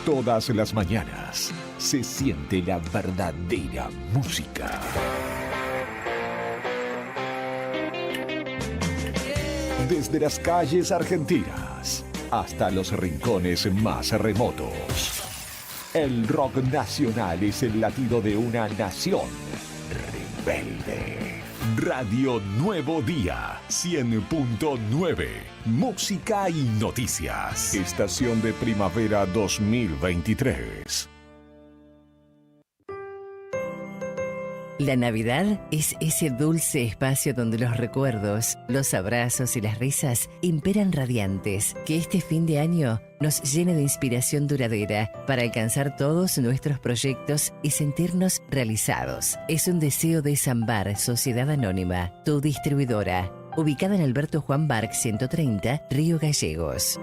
Todas las mañanas se siente la verdadera música. Desde las calles argentinas hasta los rincones más remotos. El rock nacional es el latido de una nación rebelde. Radio Nuevo Día 100.9. Música y noticias. Estación de primavera 2023. La Navidad es ese dulce espacio donde los recuerdos, los abrazos y las risas imperan radiantes. Que este fin de año nos llene de inspiración duradera para alcanzar todos nuestros proyectos y sentirnos realizados. Es un deseo de Sambar Sociedad Anónima, tu distribuidora, ubicada en Alberto Juan Barc 130, Río Gallegos.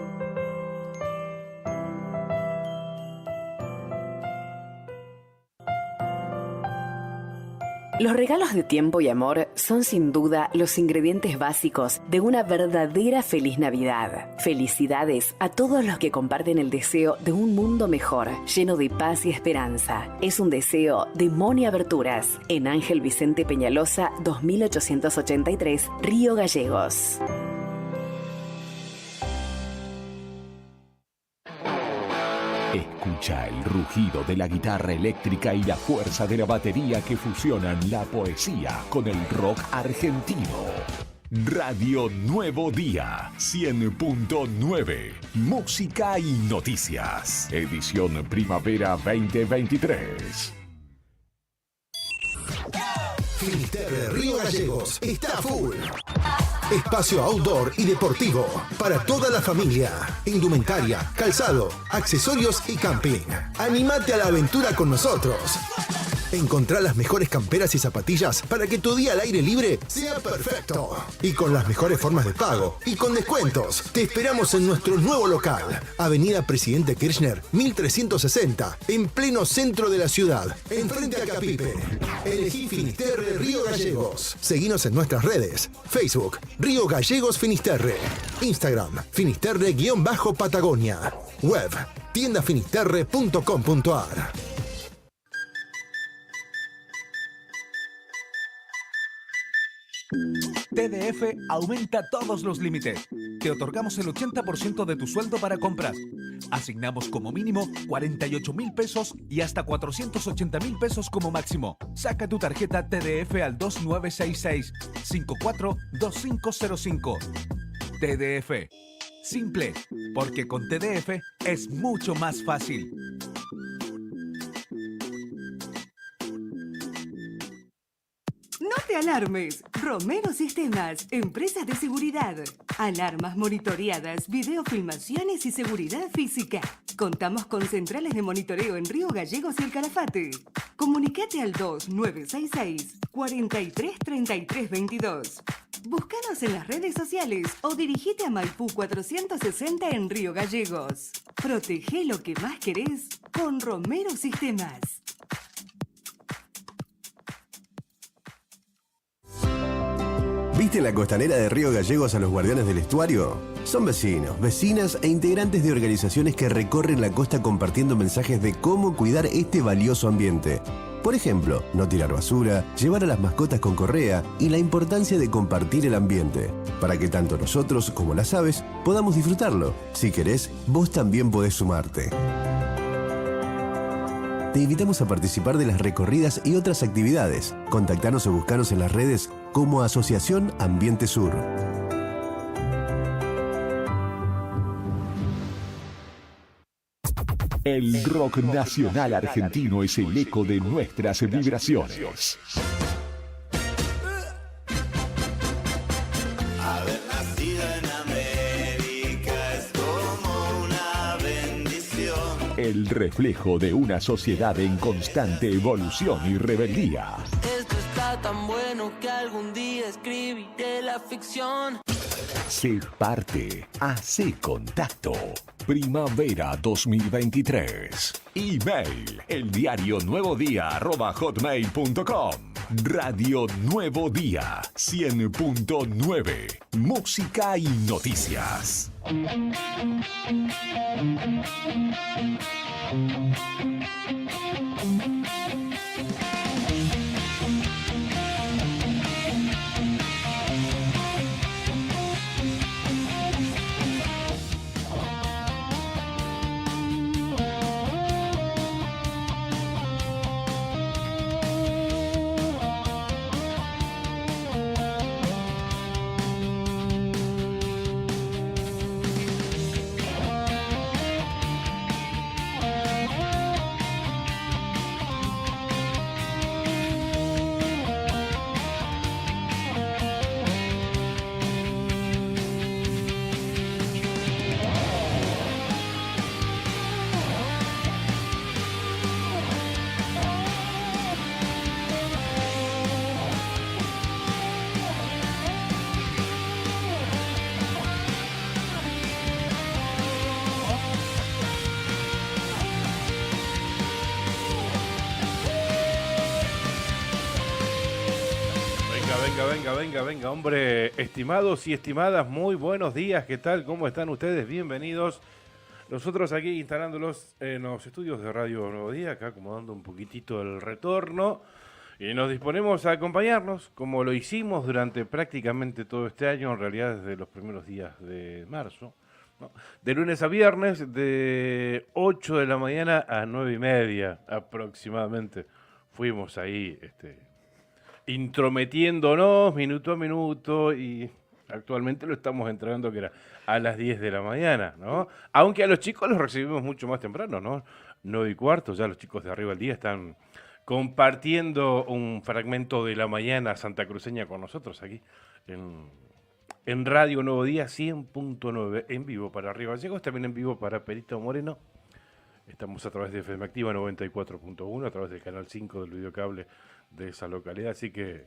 Los regalos de tiempo y amor son sin duda los ingredientes básicos de una verdadera feliz Navidad. Felicidades a todos los que comparten el deseo de un mundo mejor, lleno de paz y esperanza. Es un deseo de Moni Aberturas, en Ángel Vicente Peñalosa, 2883, Río Gallegos. Escucha el rugido de la guitarra eléctrica y la fuerza de la batería que fusionan la poesía con el rock argentino. Radio Nuevo Día 100.9. Música y noticias. Edición Primavera 2023. Finisterre Río Gallegos está full. Espacio outdoor y deportivo para toda la familia. Indumentaria, calzado, accesorios y camping. Anímate a la aventura con nosotros. Encontrá las mejores camperas y zapatillas para que tu día al aire libre sea perfecto. Y con las mejores formas de pago y con descuentos. Te esperamos en nuestro nuevo local. Avenida Presidente Kirchner, 1360, en pleno centro de la ciudad, enfrente a Capipe. Elegí Finisterre Río Gallegos. Seguinos en nuestras redes. Facebook, Río Gallegos Finisterre. Instagram, Finisterre_Patagonia. Web, tiendafinisterre.com.ar. TDF aumenta todos los límites. Te otorgamos el 80% de tu sueldo para compras. Asignamos como mínimo 48.000 pesos y hasta 480.000 pesos como máximo. Saca tu tarjeta TDF al 2966-542505. TDF. Simple, porque con TDF es mucho más fácil. No te alarmes. Romero Sistemas, empresas de seguridad. Alarmas monitoreadas, videofilmaciones y seguridad física. Contamos con centrales de monitoreo en Río Gallegos y El Calafate. Comunicate al 2966-433322. Búscanos en las redes sociales o dirigite a Maipú 460 en Río Gallegos. Protege lo que más querés con Romero Sistemas. ¿Viste en la costanera de Río Gallegos a los guardianes del estuario? Son vecinos, vecinas e integrantes de organizaciones que recorren la costa compartiendo mensajes de cómo cuidar este valioso ambiente. Por ejemplo, no tirar basura, llevar a las mascotas con correa y la importancia de compartir el ambiente, para que tanto nosotros como las aves podamos disfrutarlo. Si querés, vos también podés sumarte. Te invitamos a participar de las recorridas y otras actividades. Contactanos o buscanos en las redes como Asociación Ambiente Sur. El rock nacional argentino es el eco de nuestras vibraciones. Haber nacido en América es como una bendición. El reflejo de una sociedad en constante evolución y rebeldía. Esto está tan bueno que algún día escribiré la ficción. Sé parte, hace contacto. Primavera 2023. Email eldiarionuevodía@hotmail.com. Radio Nuevo Día 100.9. Música y noticias. Venga, hombre. Estimados y estimadas, muy buenos días. ¿Qué tal? ¿Cómo están ustedes? Bienvenidos. Nosotros aquí instalándolos en los estudios de Radio Nuevo Día, acá acomodando un poquitito el retorno. Y nos disponemos a acompañarnos, como lo hicimos durante prácticamente todo este año, en realidad desde los primeros días de marzo, ¿no? De lunes a viernes, de 8 de la mañana a 9:30 aproximadamente. Fuimos ahí intrometiéndonos minuto a minuto y actualmente lo estamos entregando que era a las 10 de la mañana, ¿no? Aunque a los chicos los recibimos mucho más temprano, ¿no? 9:15, ya los chicos de Arriba del Día están compartiendo un fragmento de la mañana santacruceña con nosotros aquí en Radio Nuevo Día 100.9 en vivo para Arriba Gallegos, también en vivo para Perito Moreno. Estamos a través de FM Activa 94.1, a través del canal 5 del videocable de esa localidad, así que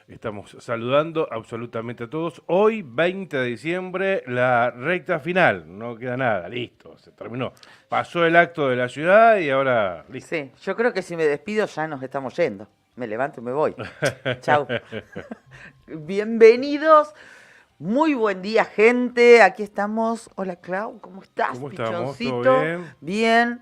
estamos saludando absolutamente a todos. Hoy, 20 de diciembre, la recta final, no queda nada, listo, se terminó. Pasó el acto de la ciudad y ahora listo. Sí, yo creo que si me despido ya nos estamos yendo. Me levanto y me voy. Chau. Bienvenidos. Muy buen día, gente. Aquí estamos. Hola, Clau. ¿Cómo estás, ¿Cómo estamos? pichoncito? ¿Todo bien? Bien.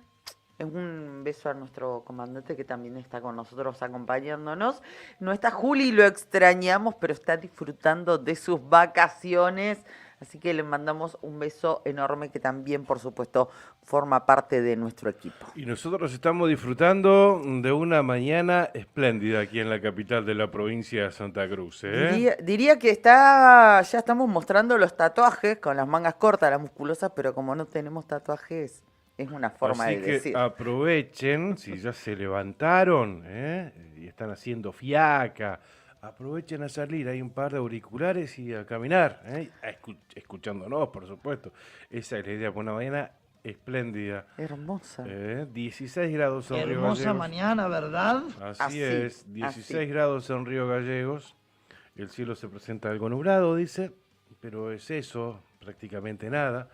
Un beso a nuestro comandante que también está con nosotros acompañándonos. No está Juli, lo extrañamos, pero está disfrutando de sus vacaciones. Así que le mandamos un beso enorme que también, por supuesto, forma parte de nuestro equipo. Y nosotros estamos disfrutando de una mañana espléndida aquí en la capital de la provincia de Santa Cruz, ¿eh? Diría que ya estamos mostrando los tatuajes con las mangas cortas, las musculosas, pero como no tenemos tatuajes, es una forma Así de que decir. aprovechen, si ya se levantaron y están haciendo fiaca, aprovechen a salir, hay un par de auriculares y a caminar, escuchándonos, por supuesto. Esa es la idea, por una mañana espléndida. Hermosa. 16 grados en Río Gallegos. Hermosa mañana, ¿verdad? Así es, 16 grados en Río Gallegos. El cielo se presenta algo nublado, dice, pero es eso, prácticamente nada.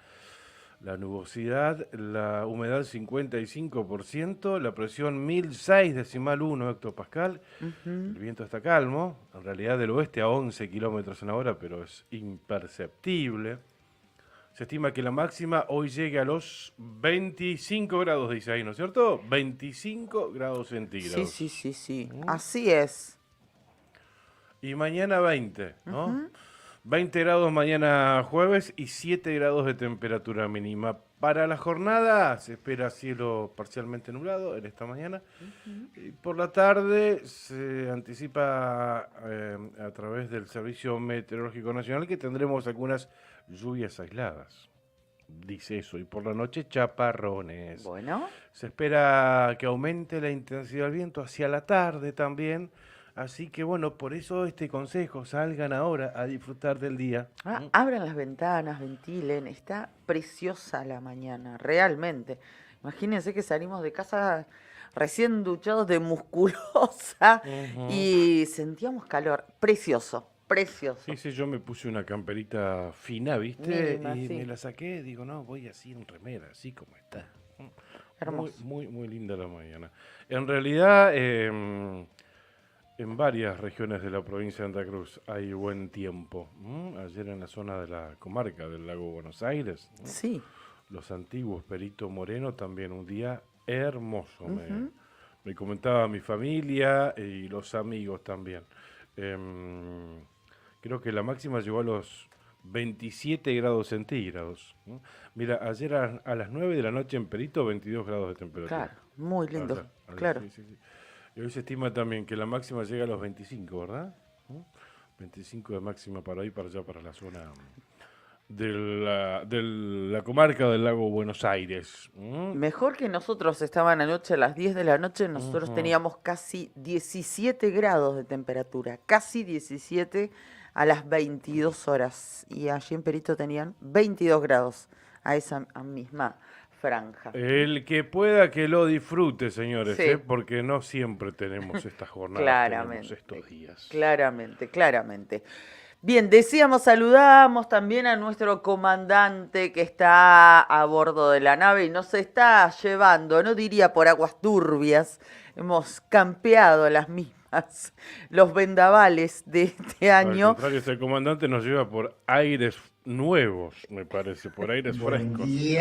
La nubosidad, la humedad 55%, la presión 1006,1 hectopascal. El viento está calmo, en realidad del oeste a 11 kilómetros en hora, pero es imperceptible. Se estima que la máxima hoy llegue a los 25 grados, dice ahí, ¿no es cierto? 25 grados centígrados. Sí. Así es. Y mañana 20, ¿no? 20 grados mañana jueves y 7 grados de temperatura mínima. Para la jornada se espera cielo parcialmente nublado en esta mañana. Y por la tarde se anticipa a través del Servicio Meteorológico Nacional que tendremos algunas lluvias aisladas. Dice eso. Y por la noche chaparrones. Bueno. Se espera que aumente la intensidad del viento hacia la tarde también. Así que bueno, por eso este consejo, salgan ahora a disfrutar del día. Abran las ventanas, ventilen, está preciosa la mañana, realmente. Imagínense que salimos de casa recién duchados de musculosa y sentíamos calor, precioso. Sí, yo me puse una camperita fina, ¿viste? Mínima, y sí. me la saqué, digo, no, voy así en remera, así como está. Hermoso. Muy linda la mañana. En realidad... en varias regiones de la provincia de Santa Cruz hay buen tiempo. Ayer en la zona de la comarca del Lago Buenos Aires, sí, los antiguos, Perito Moreno, también un día hermoso. Me comentaba mi familia y los amigos también. Creo que la máxima llegó a los 27 grados centígrados. Mira, ayer a las 9 de la noche en Perito, 22 grados de temperatura. Claro, muy lindo, Ayer, claro. Sí. Y hoy se estima también que la máxima llega a los 25, ¿verdad? 25 de máxima para ahí, para allá, para la zona de la comarca del Lago Buenos Aires. Mejor que nosotros estaban anoche a las 10 de la noche, nosotros teníamos casi 17 grados de temperatura, casi 17 a las 22 horas. Y allí en Perito tenían 22 grados a esa misma franja. El que pueda que lo disfrute, señores, Sí. porque no siempre tenemos estas jornadas, Claramente, tenemos estos días. Claramente. Bien, saludamos también a nuestro comandante que está a bordo de la nave y nos está llevando, no diría por aguas turbias, hemos campeado las mismas los vendavales de este Al año. contrario, este comandante nos lleva por aires nuevos, me parece, por aires frescos. Y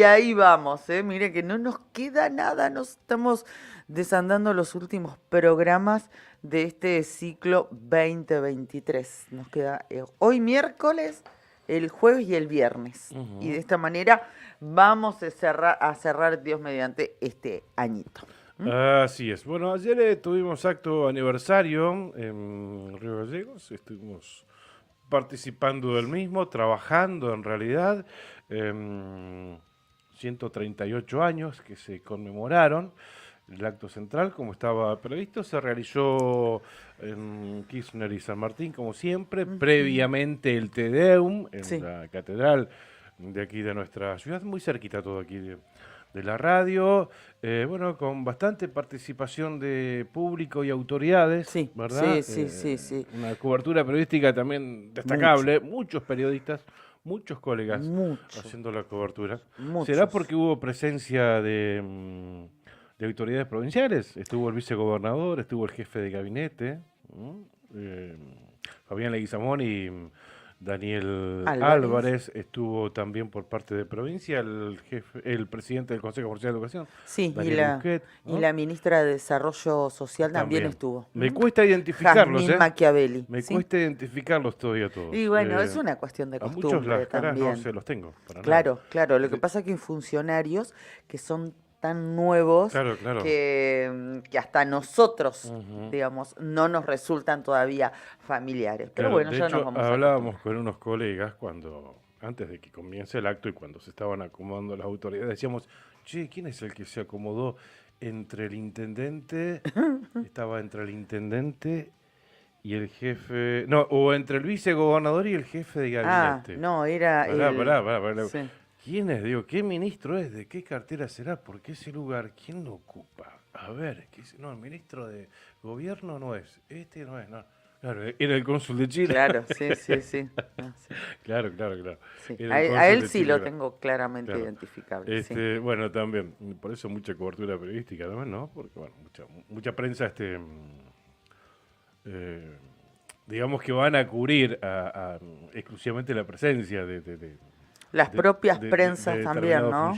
ahí vamos, mire que no nos queda nada, nos estamos desandando los últimos programas de este ciclo 2023. Nos queda hoy miércoles, el jueves y el viernes. Y de esta manera vamos a cerrar Dios mediante este añito. Así es. Bueno, ayer tuvimos acto aniversario en Río Gallegos, estuvimos participando del mismo, trabajando en realidad, 138 años que se conmemoraron. El acto central, como estaba previsto, se realizó en Kirchner y San Martín, como siempre, previamente el Te Deum en la catedral de aquí de nuestra ciudad, muy cerquita todo aquí de la radio, bueno, con bastante participación de público y autoridades, ¿verdad? Sí. Una cobertura periodística también destacable, muchos periodistas, muchos colegas haciendo la cobertura. ¿Será porque hubo presencia de autoridades provinciales? Estuvo el vicegobernador, estuvo el jefe de gabinete, Fabián Leguizamón y Daniel Álvarez, estuvo también por parte de provincia, el presidente del Consejo Provincial de Educación, Daniel Busquet, ¿no? Y la ministra de Desarrollo Social también estuvo. Me cuesta identificarlos, Jazmín Machiavelli. Me cuesta identificarlos todavía todos. Y bueno, es una cuestión de costumbre. A muchos las caras también. no se los tengo. Claro. Lo que pasa es que hay funcionarios que son tan nuevos que hasta nosotros, digamos, no nos resultan todavía familiares. Pero bueno, de ya hecho, nos vamos hablábamos con unos colegas antes de que comience el acto y cuando se estaban acomodando las autoridades, decíamos, che, ¿quién es el que se acomodó entre el intendente? Estaba entre el intendente y el jefe, no, o entre el vicegobernador y el jefe de gabinete. No, era Pará. Sí. ¿Quién es? Digo, ¿qué ministro es? ¿De qué cartera será? ¿Por qué ese lugar? ¿Quién lo ocupa? A ver, no, el ministro de gobierno no es. Este no es, no. Claro, era el cónsul de Chile. Claro, sí. Claro. Sí. A él sí lo tengo claramente identificable. Bueno, también, por eso mucha cobertura periodística también, ¿no? Porque, bueno, mucha prensa, digamos que van a cubrir exclusivamente la presencia de las propias prensas también, ¿no?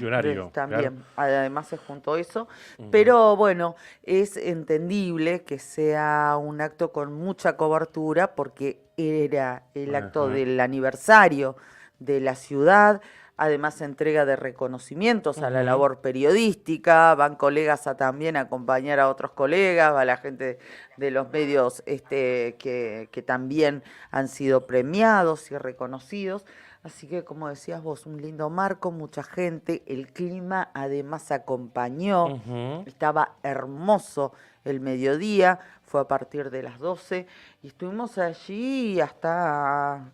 También, claro. Además se juntó eso. Pero bueno, es entendible que sea un acto con mucha cobertura porque era el acto del aniversario de la ciudad. Además, entrega de reconocimientos a la labor periodística, van colegas también a acompañar a otros colegas, va la gente de los medios que también han sido premiados y reconocidos. Así que, como decías vos, un lindo marco, mucha gente, el clima además acompañó, estaba hermoso el mediodía, fue a partir de las 12 y estuvimos allí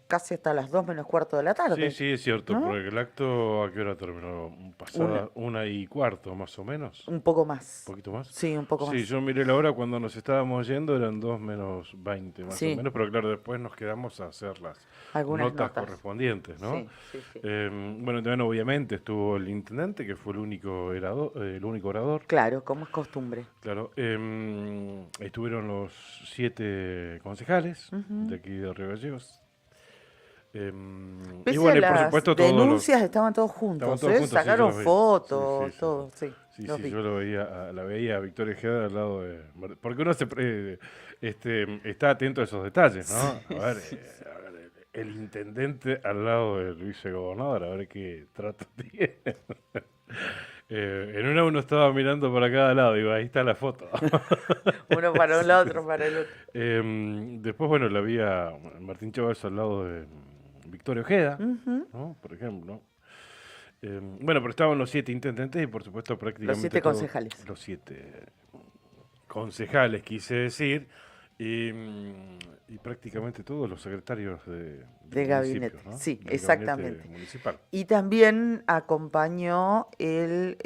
casi hasta las 2 menos cuarto de la tarde. Sí, es cierto, ¿no? porque el acto, ¿a qué hora terminó? Pasada 1:15 más o menos. Un poco más. ¿Un poquito más? Sí, un poco más. Sí, yo miré la hora cuando nos estábamos yendo, eran 2 menos 20 más o menos, pero claro, después nos quedamos a hacer las notas correspondientes, ¿no? Sí. Bueno, también obviamente estuvo el intendente, que fue el único orador. Claro, como es costumbre. Claro, estuvieron los 7 concejales de aquí de Río Gallegos. Pese y bueno, a y por las supuesto denuncias estaban todos juntos, sacaron fotos, todo, Sí, yo la veía a Victoria Ojeda al lado de... Porque uno está atento a esos detalles, ¿no? A ver, el intendente al lado del vicegobernador, a ver qué trato tiene. En uno estaba mirando para cada lado, digo, ahí está la foto. Uno para un lado, otro para el otro. Después, bueno, la vi a Martín Chávez al lado de Victoria Ojeda, ¿no? Por ejemplo. Bueno, pero estaban los 7 intendentes y, por supuesto, prácticamente los 7 concejales. Los 7 concejales, quise decir, y prácticamente todos los secretarios de gabinete, ¿no? sí, del exactamente. gabinete municipal. Y también acompañó el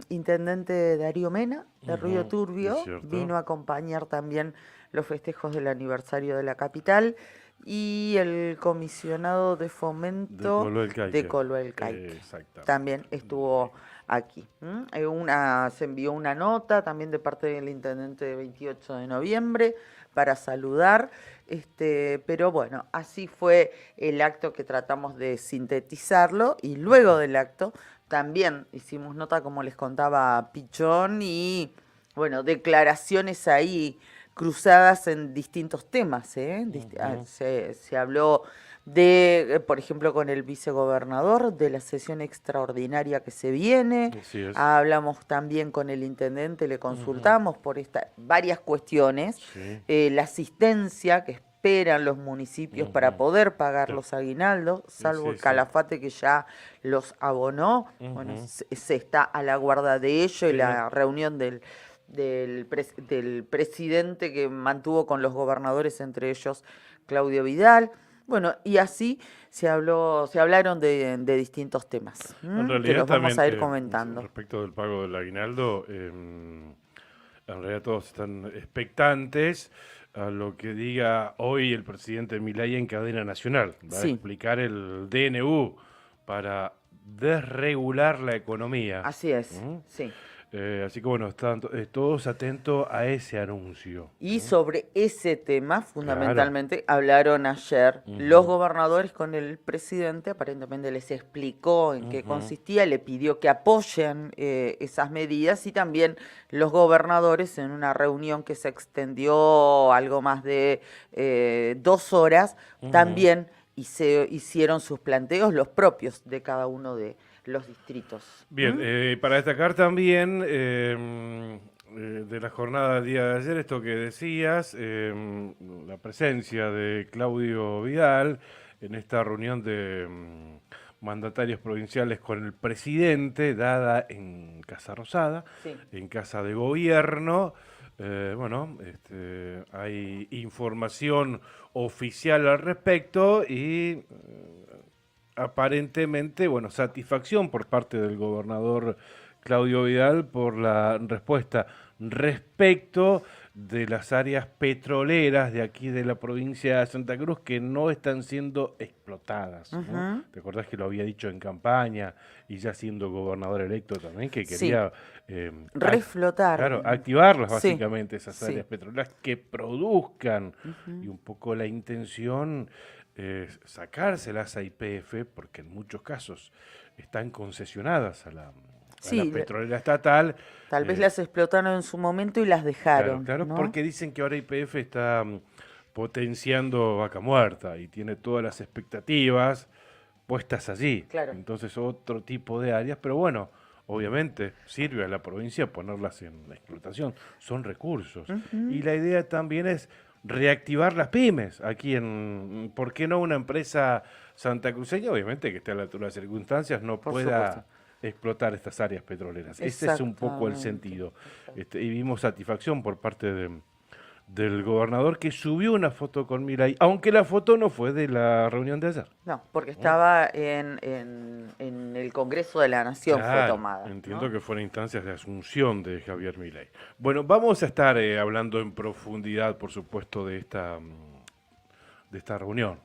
intendente Darío Mena, de Río Turbio, vino a acompañar también los festejos del aniversario de la capital. y el comisionado de fomento de Coloel-Caique. Exactamente. También estuvo aquí. Se envió una nota también de parte del intendente de 28 de noviembre para saludar, pero bueno, así fue el acto que tratamos de sintetizarlo, y luego del acto también hicimos nota, como les contaba Pichón, y bueno, declaraciones ahí cruzadas en distintos temas. Se habló de, por ejemplo, con el vicegobernador, de la sesión extraordinaria que se viene. Hablamos también con el intendente, le consultamos por varias cuestiones. La asistencia que esperan los municipios para poder pagar los aguinaldos, salvo el Calafate, que ya los abonó. Bueno, se está a la guarda de ello, y la reunión del presidente que mantuvo con los gobernadores, entre ellos Claudio Vidal. Bueno, y así se hablaron de distintos temas, que los vamos a ir comentando. Respecto del pago del aguinaldo, en realidad todos están expectantes a lo que diga hoy el presidente Milei en cadena nacional. Va a explicar el DNU para desregular la economía. Así es, sí. Así que bueno, están todos atentos a ese anuncio. Y sobre ese tema, fundamentalmente, hablaron ayer los gobernadores con el presidente. Aparentemente les explicó en qué consistía, le pidió que apoyen esas medidas, y también los gobernadores, en una reunión que se extendió algo más de 2 horas, también hicieron sus planteos, los propios de cada uno de los distritos. Bien, para destacar también de la jornada del día de ayer, esto que decías, la presencia de Claudio Vidal en esta reunión de mandatarios provinciales con el presidente, dada en Casa Rosada, en Casa de Gobierno. Hay información oficial al respecto y aparentemente, satisfacción por parte del gobernador Claudio Vidal por la respuesta respecto de las áreas petroleras de aquí de la provincia de Santa Cruz que no están siendo explotadas, ¿no? ¿Te acordás que lo había dicho en campaña y ya siendo gobernador electo también, que quería reflotar, activarlas básicamente, esas áreas petroleras que produzcan, y un poco la intención sacárselas a YPF, porque en muchos casos están concesionadas a la petrolera estatal. Tal vez las explotaron en su momento y las dejaron. Claro, ¿no? Porque dicen que ahora YPF está potenciando Vaca Muerta y tiene todas las expectativas puestas allí. Entonces otro tipo de áreas, pero bueno, obviamente sirve a la provincia ponerlas en explotación. Son recursos. Y la idea también es reactivar las pymes aquí ¿por qué no una empresa santacruceña, obviamente que esté a la altura de las circunstancias, no pueda explotar estas áreas petroleras? Ese es un poco el sentido. Y vimos satisfacción por parte del gobernador, que subió una foto con Milei, aunque la foto no fue de la reunión de ayer. No, porque estaba en el Congreso de la Nación, fue tomada. Entiendo que fueron instancias de asunción de Javier Milei. Bueno, vamos a estar hablando en profundidad, por supuesto, de esta reunión.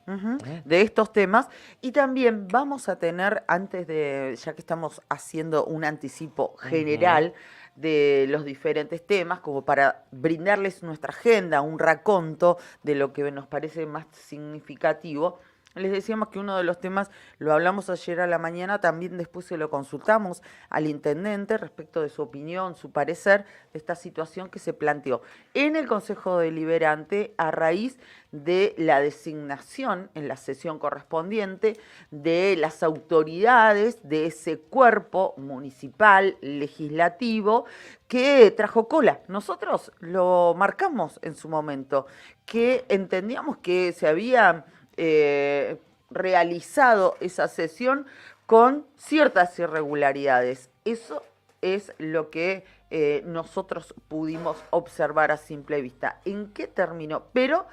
De estos temas, y también vamos a tener, ya que estamos haciendo un anticipo general de los diferentes temas, como para brindarles nuestra agenda, un raconto de lo que nos parece más significativo. Les decíamos que uno de los temas lo hablamos ayer a la mañana, también después se lo consultamos al intendente respecto de su opinión, su parecer de esta situación que se planteó en el Consejo Deliberante a raíz de la designación en la sesión correspondiente de las autoridades de ese cuerpo municipal legislativo que trajo cola. Nosotros lo marcamos en su momento, que entendíamos que se había realizado esa sesión con ciertas irregularidades. Eso es lo que nosotros pudimos observar a simple vista. ¿En qué terminó? Pero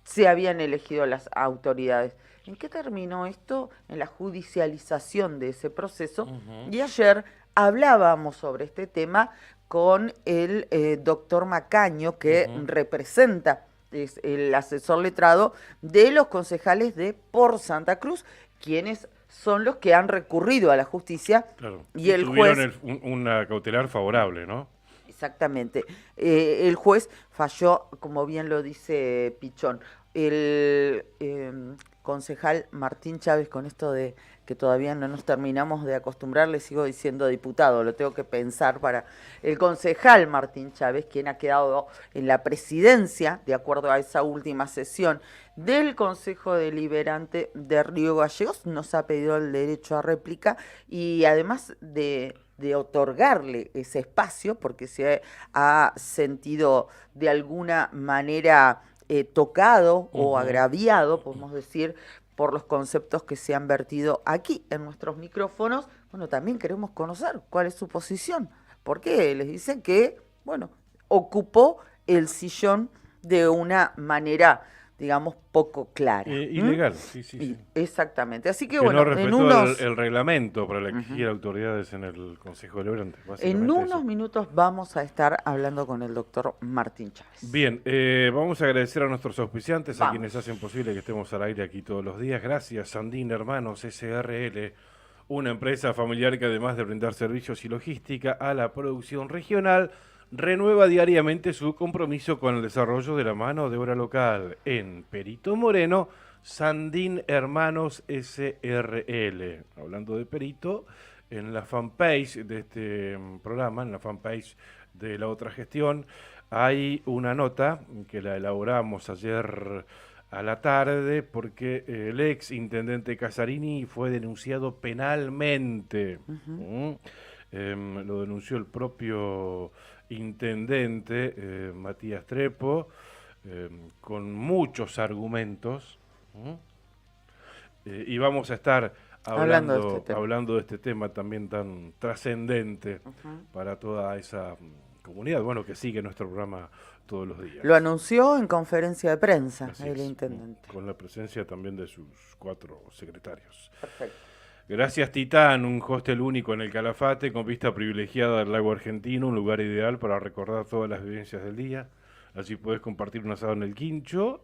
se habían elegido las autoridades. ¿En qué terminó esto? En la judicialización de ese proceso. Y ayer hablábamos sobre este tema con el doctor Macaño, que representa es el asesor letrado de los concejales de Por Santa Cruz, quienes son los que han recurrido a la justicia. Claro. Y el juez... Tuvieron una cautelar favorable, ¿no? Exactamente. El juez falló, como bien lo dice Pichón. El concejal Martín Chávez, con esto de que todavía no nos terminamos de acostumbrar, le sigo diciendo diputado, lo tengo que pensar para el concejal Martín Chávez, quien ha quedado en la presidencia, de acuerdo a esa última sesión del Consejo Deliberante de Río Gallegos, nos ha pedido el derecho a réplica y además de otorgarle ese espacio, porque se ha sentido de alguna manera tocado o agraviado, podemos decir, por los conceptos que se han vertido aquí en nuestros micrófonos. Bueno, también queremos conocer cuál es su posición, porque les dicen que, bueno, ocupó el sillón de una manera, digamos, poco clara. Ilegal, sí. Exactamente. Así que bueno, no respetó el reglamento para elegir autoridades en el Consejo Deliberante. En unos minutos vamos a estar hablando con el doctor Martín Chávez. Bien, vamos a agradecer a nuestros auspiciantes, a quienes hacen posible que estemos al aire aquí todos los días. Gracias, Sandín Hermanos SRL, una empresa familiar que además de brindar servicios y logística a la producción regional, renueva diariamente su compromiso con el desarrollo de la mano de obra local. En Perito Moreno, Sandín Hermanos SRL. Hablando de Perito, en la fanpage de este programa, en la fanpage de La Otra Gestión, hay una nota que la elaboramos ayer a la tarde porque el ex intendente Casarini fue denunciado penalmente. Lo denunció el propio intendente Matías Trepo con muchos argumentos y vamos a estar hablando de este tema también tan trascendente para toda esa comunidad, bueno, que sigue nuestro programa todos los días. Lo anunció en conferencia de prensa el intendente. Con la presencia también de sus 4 secretarios. Perfecto. Gracias Titán, un hostel único en el Calafate con vista privilegiada del lago argentino, un lugar ideal para recordar todas las vivencias del día. Allí podés compartir un asado en el quincho,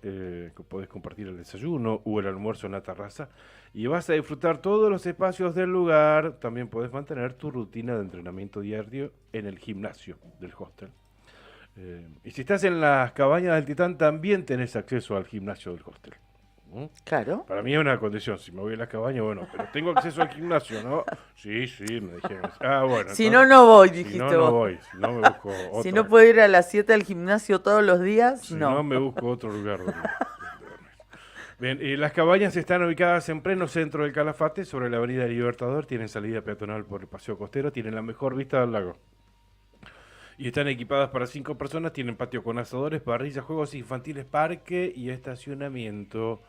podés compartir el desayuno o el almuerzo en la terraza y vas a disfrutar todos los espacios del lugar. También podés mantener tu rutina de entrenamiento diario en el gimnasio del hostel. Y si estás en las cabañas del Titán también tenés acceso al gimnasio del hostel. Claro. Para mí es una condición, si me voy a las cabañas, bueno, pero tengo acceso al gimnasio, ¿no? Sí, me dijeron. Bueno. Si no, no voy, dijiste vos. Si no voy, si no me busco otro. Si no puedo ir a las 7 al gimnasio todos los días, si no me busco otro lugar. Bien, las cabañas están ubicadas en pleno centro del Calafate, sobre la avenida Libertador, tienen salida peatonal por el paseo costero, tienen la mejor vista del lago. Y están equipadas para 5 personas, tienen patio con asadores, parrillas, juegos infantiles, parque y estacionamiento.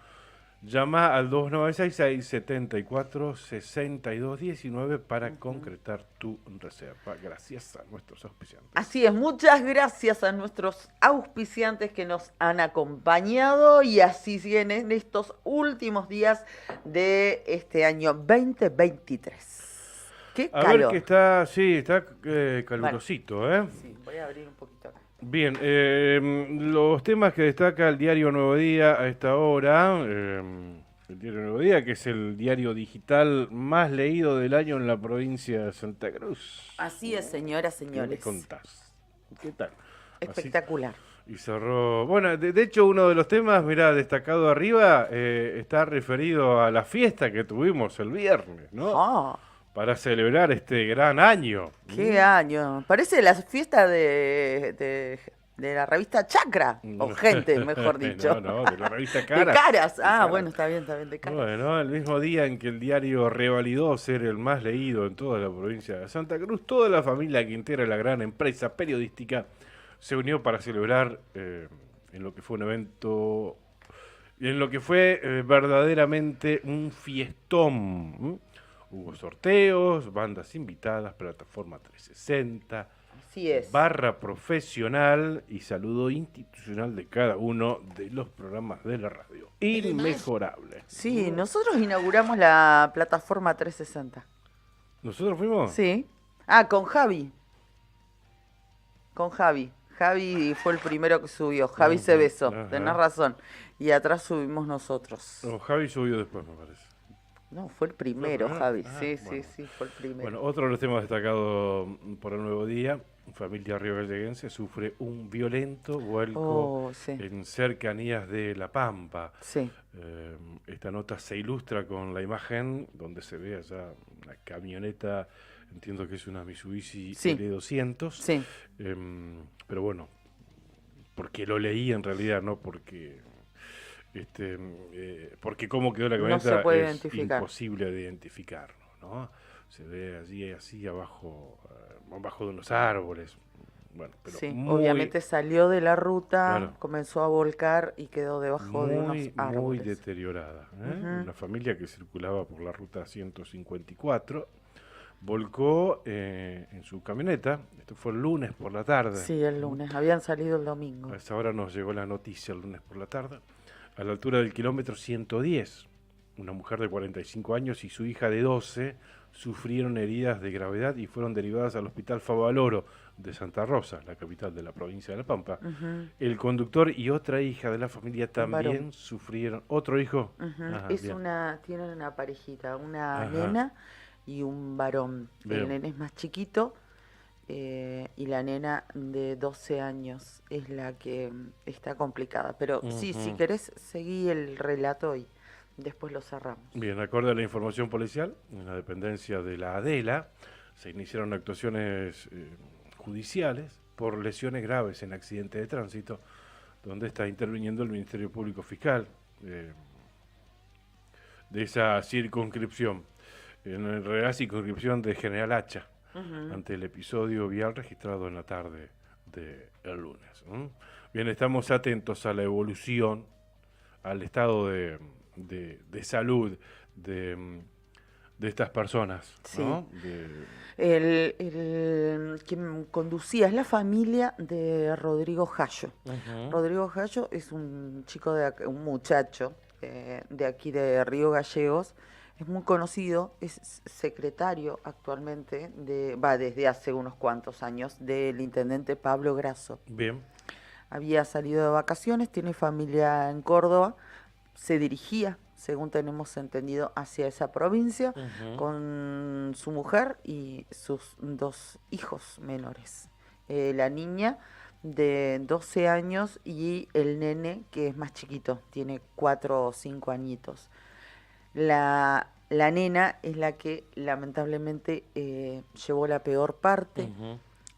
Llama al 2966-746219 para concretar tu reserva. Gracias a nuestros auspiciantes. Así es, muchas gracias a nuestros auspiciantes que nos han acompañado y así siguen en estos últimos días de este año 2023. ¡Qué calor! A ver que está, sí, está calurosito, bueno, Sí, voy a abrir un poquito acá. Bien, los temas que destaca el diario Nuevo Día a esta hora, el diario Nuevo Día, que es el diario digital más leído del año en la provincia de Santa Cruz. Así es, señoras, señores. ¿Qué me contás? ¿Qué tal? Espectacular. Y cerró, bueno, de hecho uno de los temas, mirá, destacado arriba, está referido a la fiesta que tuvimos el viernes, ¿no? Para celebrar este gran año. ¿Qué año? Parece la fiesta de la revista Chacra, o Gente, mejor dicho. No, de la revista Caras. De Caras, bueno, está bien, de Caras. Bueno, el mismo día en que el diario revalidó ser el más leído en toda la provincia de Santa Cruz, toda la familia que integra la gran empresa periodística se unió para celebrar en lo que fue un evento, en lo que fue verdaderamente un fiestón. Hubo sorteos, bandas invitadas, plataforma 360, así es. Barra profesional y saludo institucional de cada uno de los programas de la radio. Inmejorable. Sí, nosotros inauguramos la plataforma 360. ¿Nosotros fuimos? Sí. Con Javi. Javi fue el primero que subió. Javi se besó, tenés razón. Y atrás subimos nosotros. No, Javi subió después, me parece. No, fue el primero, Javi. Sí, bueno. sí, fue el primero. Bueno, otro de los temas destacados por el Nuevo Día, familia riogalleguense sufre un violento vuelco en cercanías de La Pampa. Sí. Esta nota se ilustra con la imagen donde se ve allá una camioneta, entiendo que es una Mitsubishi L200. Sí. Pero bueno, porque lo leí en realidad, no porque... porque cómo quedó la camioneta no se puede es identificar. Imposible de identificarlo, ¿no? Se ve allí así abajo de unos árboles. Bueno, pero sí, obviamente salió de la ruta, claro, comenzó a volcar y quedó debajo de unos árboles. Muy deteriorada. Una familia que circulaba por la ruta 154 volcó en su camioneta. Esto fue el lunes por la tarde. Sí, el lunes. Habían salido el domingo. A esa hora nos llegó la noticia el lunes por la tarde. A la altura del kilómetro 110, una mujer de 45 años y su hija de 12 sufrieron heridas de gravedad y fueron derivadas al Hospital Favaloro de Santa Rosa, la capital de la provincia de La Pampa. El conductor y otra hija de la familia también sufrieron. ¿Otro hijo? Ajá, tienen una parejita, una nena y un varón. Bien. El nene es más chiquito. Y la nena de 12 años es la que está complicada. Pero sí, si querés, seguí el relato y después lo cerramos. Bien, acorde a la información policial, en la dependencia de la ADELA, se iniciaron actuaciones judiciales por lesiones graves en accidente de tránsito, donde está interviniendo el Ministerio Público Fiscal de esa circunscripción, en realidad circunscripción de General Hacha, ante el episodio vial registrado en la tarde del lunes. Bien, estamos atentos a la evolución, al estado de salud de estas personas, ¿no? Quien conducía es la familia de Rodrigo Jallo. Rodrigo Jallo es un muchacho de aquí de Río Gallegos. Es muy conocido, es secretario actualmente, desde hace unos cuantos años, del intendente Pablo Grasso. Bien. Había salido de vacaciones, tiene familia en Córdoba, se dirigía, según tenemos entendido, hacia esa provincia con su mujer y sus 2 hijos menores. La niña de 12 años y el nene que es más chiquito, tiene 4 o 5 añitos. La nena es la que lamentablemente llevó la peor parte,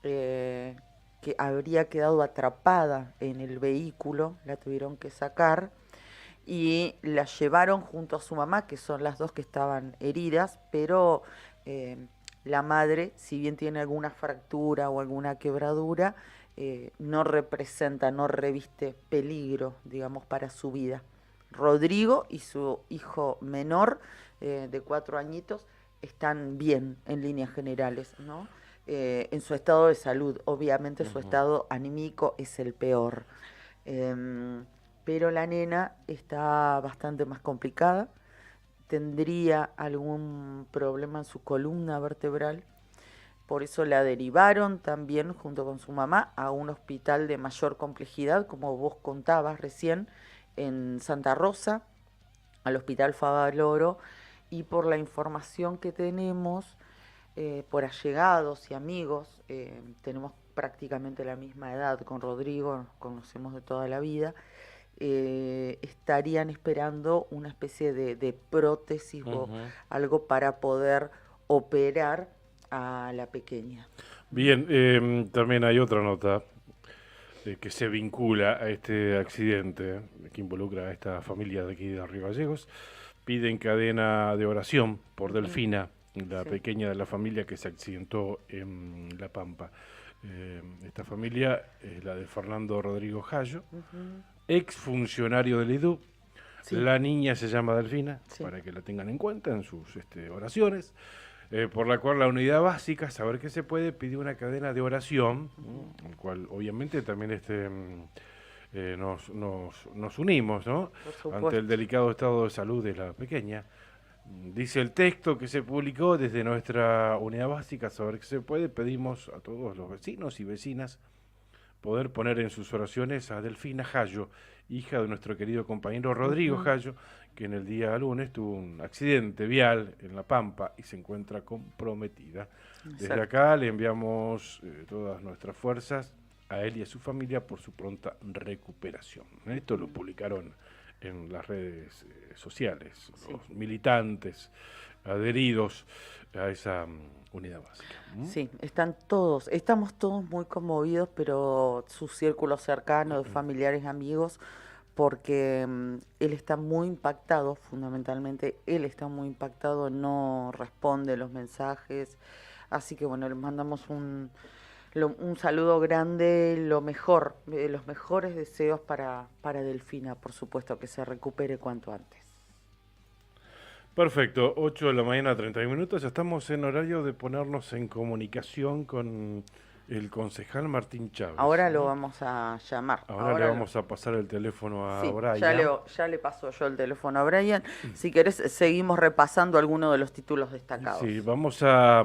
que habría quedado atrapada en el vehículo, la tuvieron que sacar y la llevaron junto a su mamá, que son las 2 que estaban heridas, pero la madre, si bien tiene alguna fractura o alguna quebradura, no reviste peligro, digamos, para su vida. Rodrigo y su hijo menor de 4 añitos están bien en líneas generales, ¿no? En su estado de salud, obviamente su estado anímico es el peor, pero la nena está bastante más complicada, tendría algún problema en su columna vertebral, por eso la derivaron también junto con su mamá a un hospital de mayor complejidad, como vos contabas recién, en Santa Rosa, al Hospital Favaloro, y por la información que tenemos, por allegados y amigos, tenemos prácticamente la misma edad con Rodrigo, nos conocemos de toda la vida, estarían esperando una especie de prótesis o algo para poder operar a la pequeña. Bien, también hay otra nota que se vincula a este accidente que involucra a esta familia de aquí de Río Gallegos. Piden cadena de oración por Delfina, la pequeña de la familia que se accidentó en La Pampa. Esta familia es la de Fernando Rodrigo Jallo, ex funcionario del IDU. La niña se llama Delfina, para que la tengan en cuenta en sus oraciones. Por la cual la unidad básica, saber qué se puede, pidió una cadena de oración, el cual obviamente también nos unimos, ¿no? Ante el delicado estado de salud de la pequeña. Dice el texto que se publicó desde nuestra unidad básica, saber qué se puede, pedimos a todos los vecinos y vecinas poder poner en sus oraciones a Delfina Jallo, hija de nuestro querido compañero Rodrigo Jallo, que en el día lunes tuvo un accidente vial en La Pampa y se encuentra comprometida. Desde Exacto. acá le enviamos todas nuestras fuerzas a él y a su familia por su pronta recuperación. Esto lo publicaron en las redes sociales, los militantes adheridos a esa unidad básica. Sí, estamos todos muy conmovidos, pero su círculo cercano de familiares, amigos, porque él está muy impactado, fundamentalmente, él está muy impactado, no responde los mensajes, así que bueno, le mandamos un saludo grande, lo mejor, los mejores deseos para Delfina, por supuesto, que se recupere cuanto antes. Perfecto, 8 de la mañana, 31 minutos, ya estamos en horario de ponernos en comunicación con el concejal Martín Chávez. Ahora lo vamos a llamar. Ahora le vamos a pasar el teléfono a Brian. Ya le paso yo el teléfono a Brian. Si querés, seguimos repasando algunos de los títulos destacados. Sí, vamos a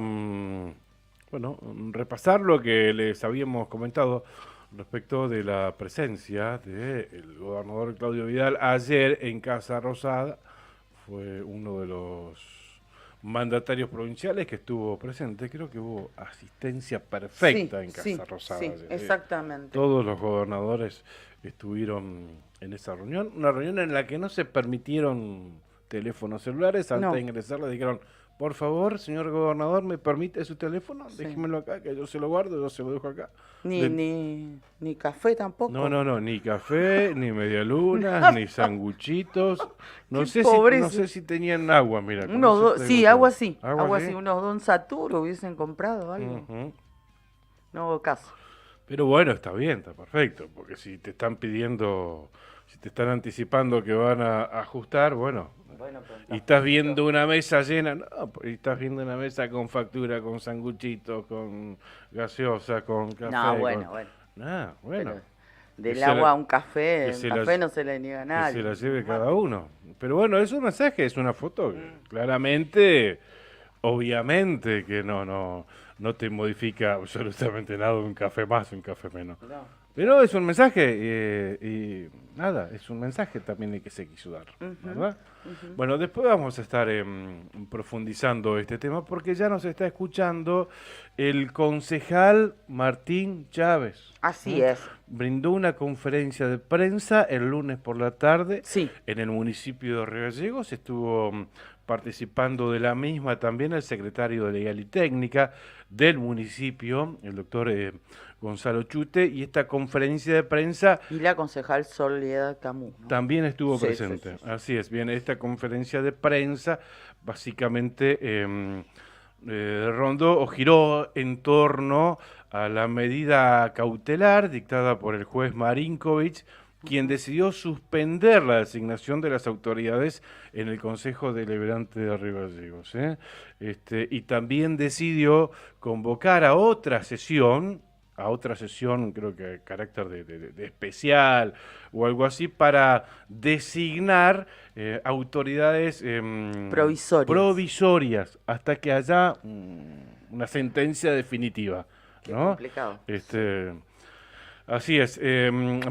repasar lo que les habíamos comentado respecto de la presencia del gobernador Claudio Vidal ayer en Casa Rosada. Fue uno de los mandatarios provinciales que estuvo presente. Creo que hubo asistencia perfecta en Casa Rosada. Sí, exactamente. Todos los gobernadores estuvieron en esa reunión. Una reunión en la que no se permitieron teléfonos celulares. Antes de ingresar le dijeron, por favor, señor gobernador, ¿me permite su teléfono? Déjemelo acá, que yo se lo guardo, yo se lo dejo acá. Ni café tampoco. No, ni café, ni medialunas, ni sanguchitos. No sé si tenían agua, mira. Agua sí. Unos Don Saturo hubiesen comprado algo. No hubo caso. Pero bueno, está bien, está perfecto, porque si te están pidiendo, si te están anticipando que van a ajustar, bueno, y estás viendo una mesa llena, y estás viendo una mesa con factura, con sanguchitos, con gaseosa, con café. Pero del agua a un café, no se le niega a nadie. Que se la lleve cada uno. Pero bueno, es un mensaje, es una foto que claramente, obviamente que no te modifica absolutamente nada, un café más, un café menos. No. Pero es un mensaje y nada, es un mensaje también el que se quiso dar, ¿verdad? Bueno, después vamos a estar profundizando este tema porque ya nos está escuchando el concejal Martín Chávez. Así es. Brindó una conferencia de prensa el lunes por la tarde en el municipio de Río Gallegos. Estuvo participando de la misma también el secretario de Legal y Técnica del municipio, el doctor Gonzalo Chute, y esta conferencia de prensa... Y la concejal Soledad Camus, ¿no? También estuvo presente, sí. Así es, bien, esta conferencia de prensa básicamente rondó o giró en torno a la medida cautelar dictada por el juez Marinkovic, quien decidió suspender la designación de las autoridades en el Consejo Deliberante de Río Gallegos. Y también decidió convocar a otra sesión, creo que de carácter de especial o algo así, para designar autoridades provisorias hasta que haya una sentencia definitiva. Qué ¿no? complicado. Así es.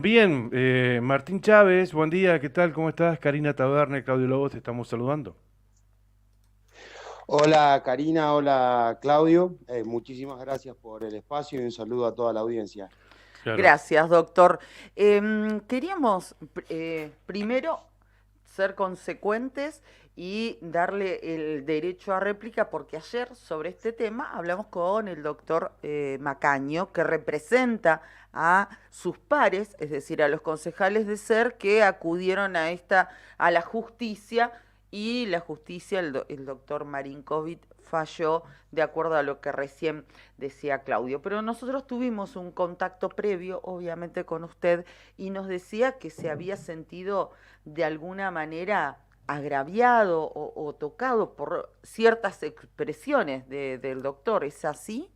Bien, Martín Chávez, buen día, ¿qué tal? ¿Cómo estás? Karina Taberner, Claudio Lobos, te estamos saludando. Hola Karina, hola Claudio, muchísimas gracias por el espacio y un saludo a toda la audiencia. Claro. Gracias, doctor. Queríamos primero ser consecuentes y darle el derecho a réplica, porque ayer sobre este tema hablamos con el doctor Macaño, que representa a sus pares, es decir, a los concejales de SER que acudieron a la justicia, y la justicia, el doctor Marinkovic, falló de acuerdo a lo que recién decía Claudio. Pero nosotros tuvimos un contacto previo, obviamente, con usted, y nos decía que se había sentido de alguna manera agraviado o tocado por ciertas expresiones del doctor. ¿Es así?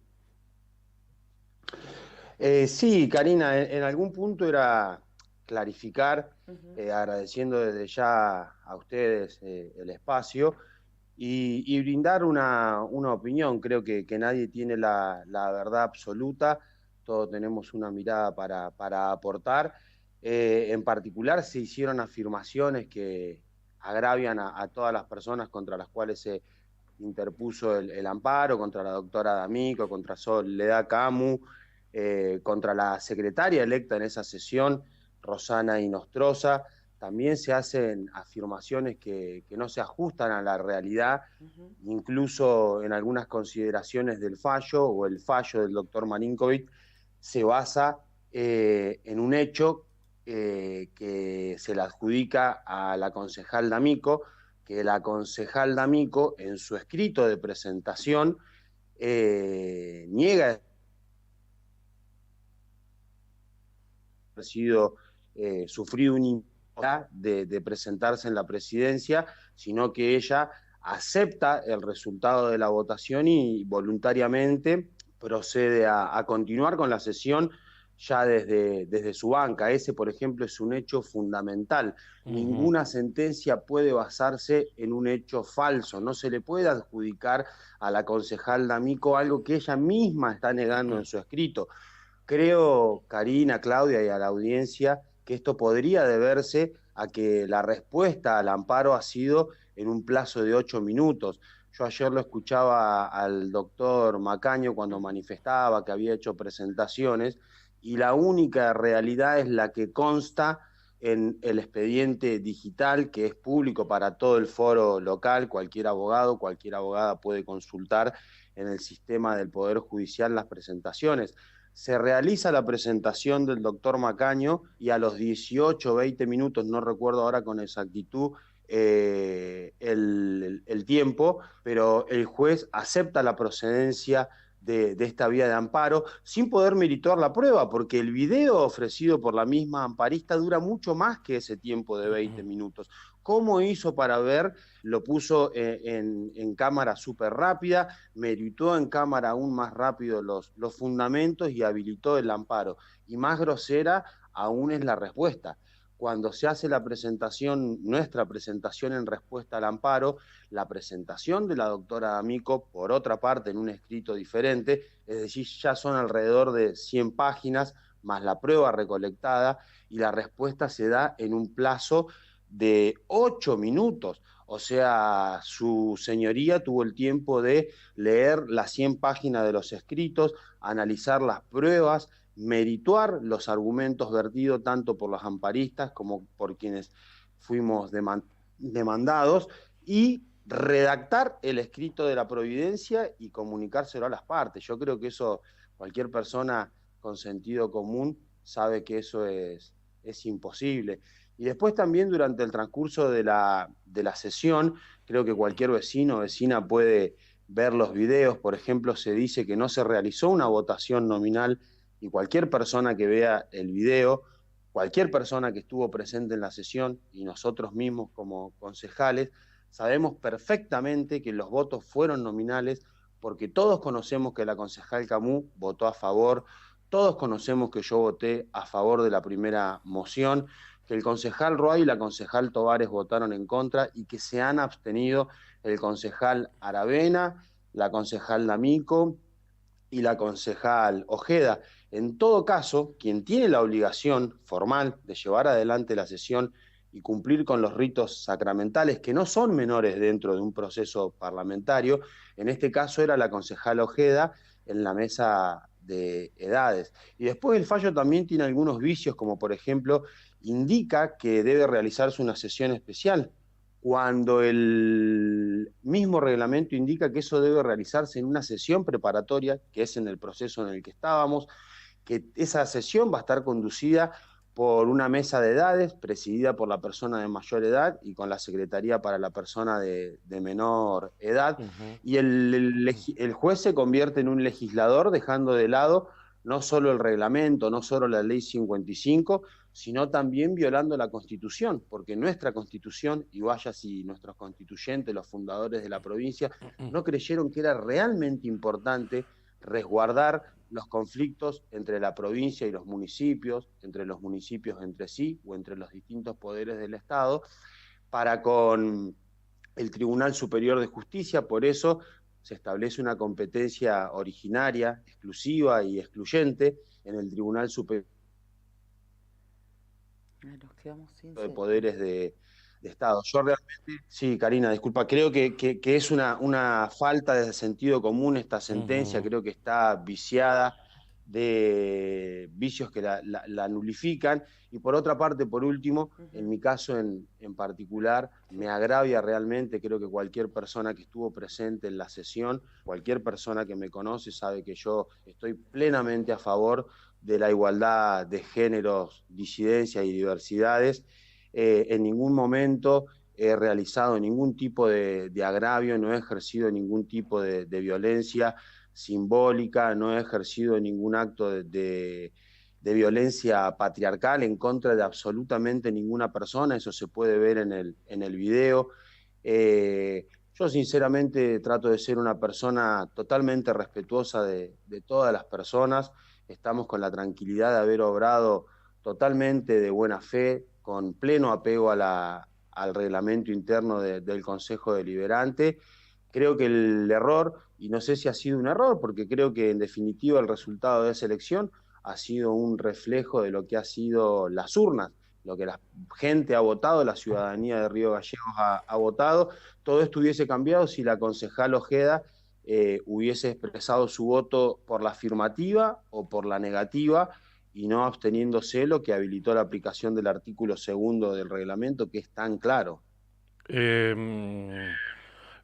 Sí, Karina, en algún punto era clarificar, agradeciendo desde ya a ustedes el espacio y brindar una opinión. Creo que nadie tiene la verdad absoluta, todos tenemos una mirada para aportar. En particular se hicieron afirmaciones que agravian a todas las personas contra las cuales se interpuso el amparo, contra la doctora D'Amico, contra Soledad Camu, contra la secretaria electa en esa sesión, Rosana Inostroza. También se hacen afirmaciones que no se ajustan a la realidad, incluso en algunas consideraciones del fallo, o el fallo del doctor Marinkovic se basa en un hecho que se le adjudica a la concejal D'Amico, que la concejal D'Amico en su escrito de presentación niega haber sufrido un de presentarse en la presidencia, sino que ella acepta el resultado de la votación y voluntariamente procede a continuar con la sesión ya desde su banca. Ese, por ejemplo, es un hecho fundamental. Ninguna sentencia puede basarse en un hecho falso. No se le puede adjudicar a la concejal D'Amico algo que ella misma está negando en su escrito. Creo, Karina, Claudia y a la audiencia, que esto podría deberse a que la respuesta al amparo ha sido en un plazo de 8 minutos. Yo ayer lo escuchaba al doctor Macaño cuando manifestaba que había hecho presentaciones, y la única realidad es la que consta en el expediente digital, que es público para todo el foro local. Cualquier abogado, cualquier abogada puede consultar en el sistema del Poder Judicial las presentaciones. Se realiza la presentación del doctor Macaño y a los 18, 20 minutos, no recuerdo ahora con exactitud el tiempo, pero el juez acepta la procedencia de esta vía de amparo sin poder merituar la prueba, porque el video ofrecido por la misma amparista dura mucho más que ese tiempo de 20 minutos. ¿Cómo hizo para ver? Lo puso en cámara súper rápida, meritó en cámara aún más rápido los fundamentos y habilitó el amparo. Y más grosera aún es la respuesta. Cuando se hace la presentación, nuestra presentación en respuesta al amparo, la presentación de la doctora D'Amico, por otra parte, en un escrito diferente, es decir, ya son alrededor de 100 páginas, más la prueba recolectada, y la respuesta se da en un plazo de 8 minutos. O sea, su señoría tuvo el tiempo de leer las 100 páginas de los escritos, analizar las pruebas, merituar los argumentos vertidos tanto por los amparistas como por quienes fuimos demandados, y redactar el escrito de la providencia y comunicárselo a las partes. Yo creo que eso, cualquier persona con sentido común sabe que eso es imposible. Y después también, durante el transcurso de la sesión, creo que cualquier vecino o vecina puede ver los videos. Por ejemplo, se dice que no se realizó una votación nominal, y cualquier persona que vea el video, cualquier persona que estuvo presente en la sesión, y nosotros mismos como concejales, sabemos perfectamente que los votos fueron nominales, porque todos conocemos que la concejal Camu votó a favor, todos conocemos que yo voté a favor de la primera moción, que el concejal Roa y la concejal Tovares votaron en contra, y que se han abstenido el concejal Aravena, la concejal D'Amico y la concejal Ojeda. En todo caso, quien tiene la obligación formal de llevar adelante la sesión y cumplir con los ritos sacramentales, que no son menores dentro de un proceso parlamentario, en este caso era la concejal Ojeda en la mesa de edades. Y después el fallo también tiene algunos vicios, como por ejemplo, indica que debe realizarse una sesión especial, cuando el mismo reglamento indica que eso debe realizarse en una sesión preparatoria, que es en el proceso en el que estábamos, que esa sesión va a estar conducida por una mesa de edades, presidida por la persona de mayor edad y con la secretaría para la persona de menor edad, y el juez se convierte en un legislador, dejando de lado no solo el reglamento, no solo la ley 55, sino también violando la Constitución, porque nuestra Constitución, y vaya si nuestros constituyentes, los fundadores de la provincia, no creyeron que era realmente importante resguardar los conflictos entre la provincia y los municipios, entre los municipios entre sí o entre los distintos poderes del Estado, para con el Tribunal Superior de Justicia. Por eso se establece una competencia originaria, exclusiva y excluyente en el Tribunal Superior Nos quedamos sin de Poderes de Estado. Yo realmente, sí, Karina, disculpa, creo que es una falta de sentido común esta sentencia, creo que está viciada de vicios que la nulifican. Y por otra parte, por último, en mi caso en particular, me agravia realmente, creo que cualquier persona que estuvo presente en la sesión, cualquier persona que me conoce sabe que yo estoy plenamente a favor de la igualdad de géneros, disidencias y diversidades. En ningún momento he realizado ningún tipo de agravio, no he ejercido ningún tipo de violencia simbólica, no he ejercido ningún acto de violencia patriarcal en contra de absolutamente ninguna persona, eso se puede ver en el video. Yo sinceramente trato de ser una persona totalmente respetuosa de todas las personas, estamos con la tranquilidad de haber obrado totalmente de buena fe, con pleno apego al reglamento interno del Consejo Deliberante. Creo que el error, y no sé si ha sido un error, porque creo que en definitiva el resultado de esa elección ha sido un reflejo de lo que ha sido las urnas, lo que la gente ha votado, la ciudadanía de Río Gallegos ha votado. Todo esto hubiese cambiado si la concejal Ojeda hubiese expresado su voto por la afirmativa o por la negativa, y no absteniéndose, lo que habilitó la aplicación del artículo 2 del reglamento, que es tan claro.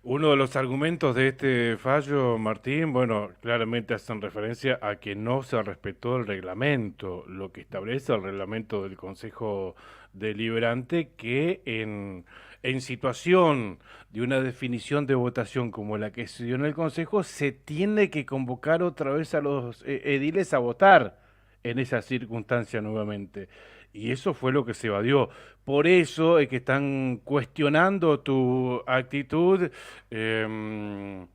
Uno de los argumentos de este fallo, Martín, bueno, claramente hacen referencia a que no se respetó el reglamento, lo que establece el reglamento del Consejo Deliberante, que en situación de una definición de votación como la que se dio en el Consejo, se tiene que convocar otra vez a los ediles a votar en esa circunstancia nuevamente. Y eso fue lo que se evadió. Por eso es que están cuestionando tu actitud de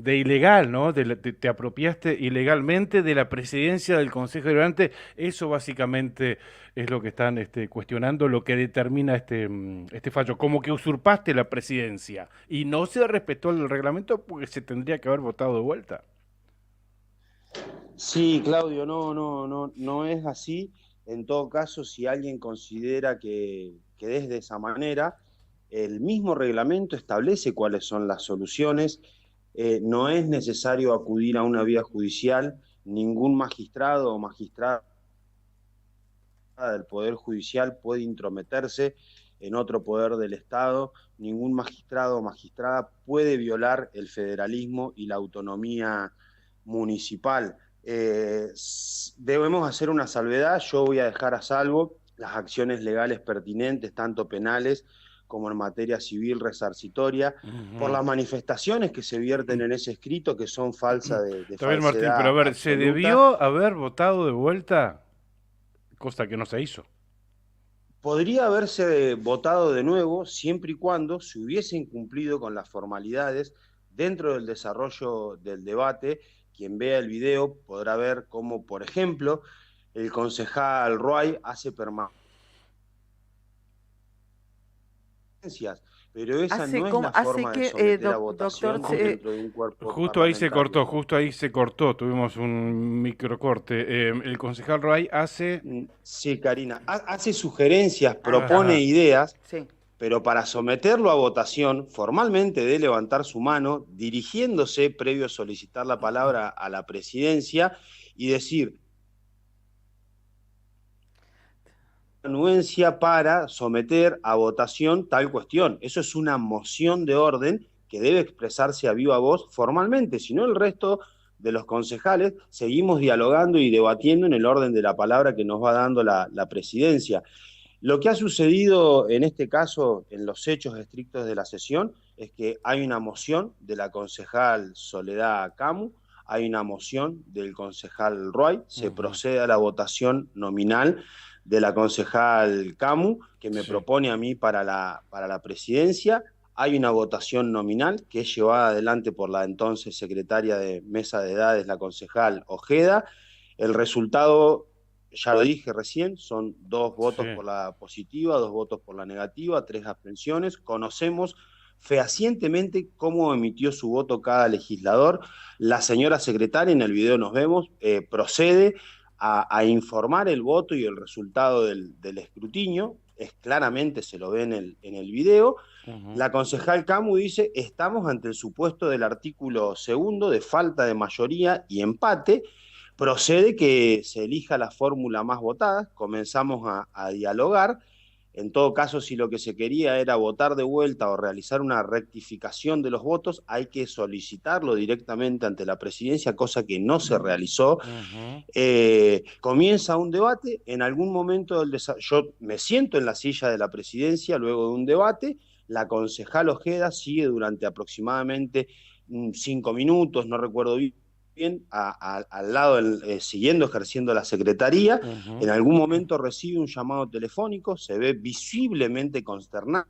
ilegal, ¿no? Te apropiaste ilegalmente de la presidencia del Consejo Deliberante. Eso básicamente es lo que están cuestionando, lo que determina este fallo. Como que usurpaste la presidencia y no se respetó el reglamento porque se tendría que haber votado de vuelta. Sí, Claudio, no es así. En todo caso, si alguien considera que es de esa manera, el mismo reglamento establece cuáles son las soluciones. No es necesario acudir a una vía judicial. Ningún magistrado o magistrada del Poder Judicial puede intrometerse en otro poder del Estado. Ningún magistrado o magistrada puede violar el federalismo y la autonomía municipal. Debemos hacer una salvedad. Yo voy a dejar a salvo las acciones legales pertinentes, tanto penales como en materia civil resarcitoria, por las manifestaciones que se vierten en ese escrito, que son falsas de Está bien, Martín, falsedad pero a ver, absoluta. ¿se debió haber votado de vuelta? Cosa que no se hizo. Podría haberse votado de nuevo siempre y cuando se hubiesen cumplido con las formalidades dentro del desarrollo del debate. Quien vea el video podrá ver cómo, por ejemplo, el concejal Roy hace permanencias, pero esa no es la forma de someter a votación dentro de un cuerpo Justo ahí se parlamentario. cortó, tuvimos un microcorte. El concejal Roy hace... Sí, Karina, hace sugerencias, propone ideas, pero para someterlo a votación, formalmente debe levantar su mano, dirigiéndose, previo a solicitar la palabra, a la presidencia y decir anuencia para someter a votación tal cuestión. Eso es una moción de orden que debe expresarse a viva voz formalmente, si no el resto de los concejales seguimos dialogando y debatiendo en el orden de la palabra que nos va dando la presidencia. Lo que ha sucedido en este caso, en los hechos estrictos de la sesión, es que hay una moción de la concejal Soledad Camu, hay una moción del concejal Roy, se procede a la votación nominal de la concejal Camu, que me propone a mí para la presidencia. Hay una votación nominal que es llevada adelante por la entonces secretaria de Mesa de Edades, la concejal Ojeda. El resultado, ya lo dije recién, son 2 votos por la positiva, 2 votos por la negativa, 3 abstenciones. Conocemos fehacientemente cómo emitió su voto cada legislador. La señora secretaria, en el video nos vemos, procede a informar el voto y el resultado del escrutinio. Claramente se lo ve en el video. La concejal Camu dice: estamos ante el supuesto del artículo 2 de falta de mayoría y empate. Procede que se elija la fórmula más votada. Comenzamos a dialogar. En todo caso, si lo que se quería era votar de vuelta o realizar una rectificación de los votos, hay que solicitarlo directamente ante la presidencia, cosa que no se realizó. Comienza un debate. En algún momento yo me siento en la silla de la presidencia luego de un debate. La concejal Ojeda sigue durante aproximadamente 5 minutos, no recuerdo bien, al lado, siguiendo ejerciendo la secretaría. En algún momento recibe un llamado telefónico, se ve visiblemente consternada,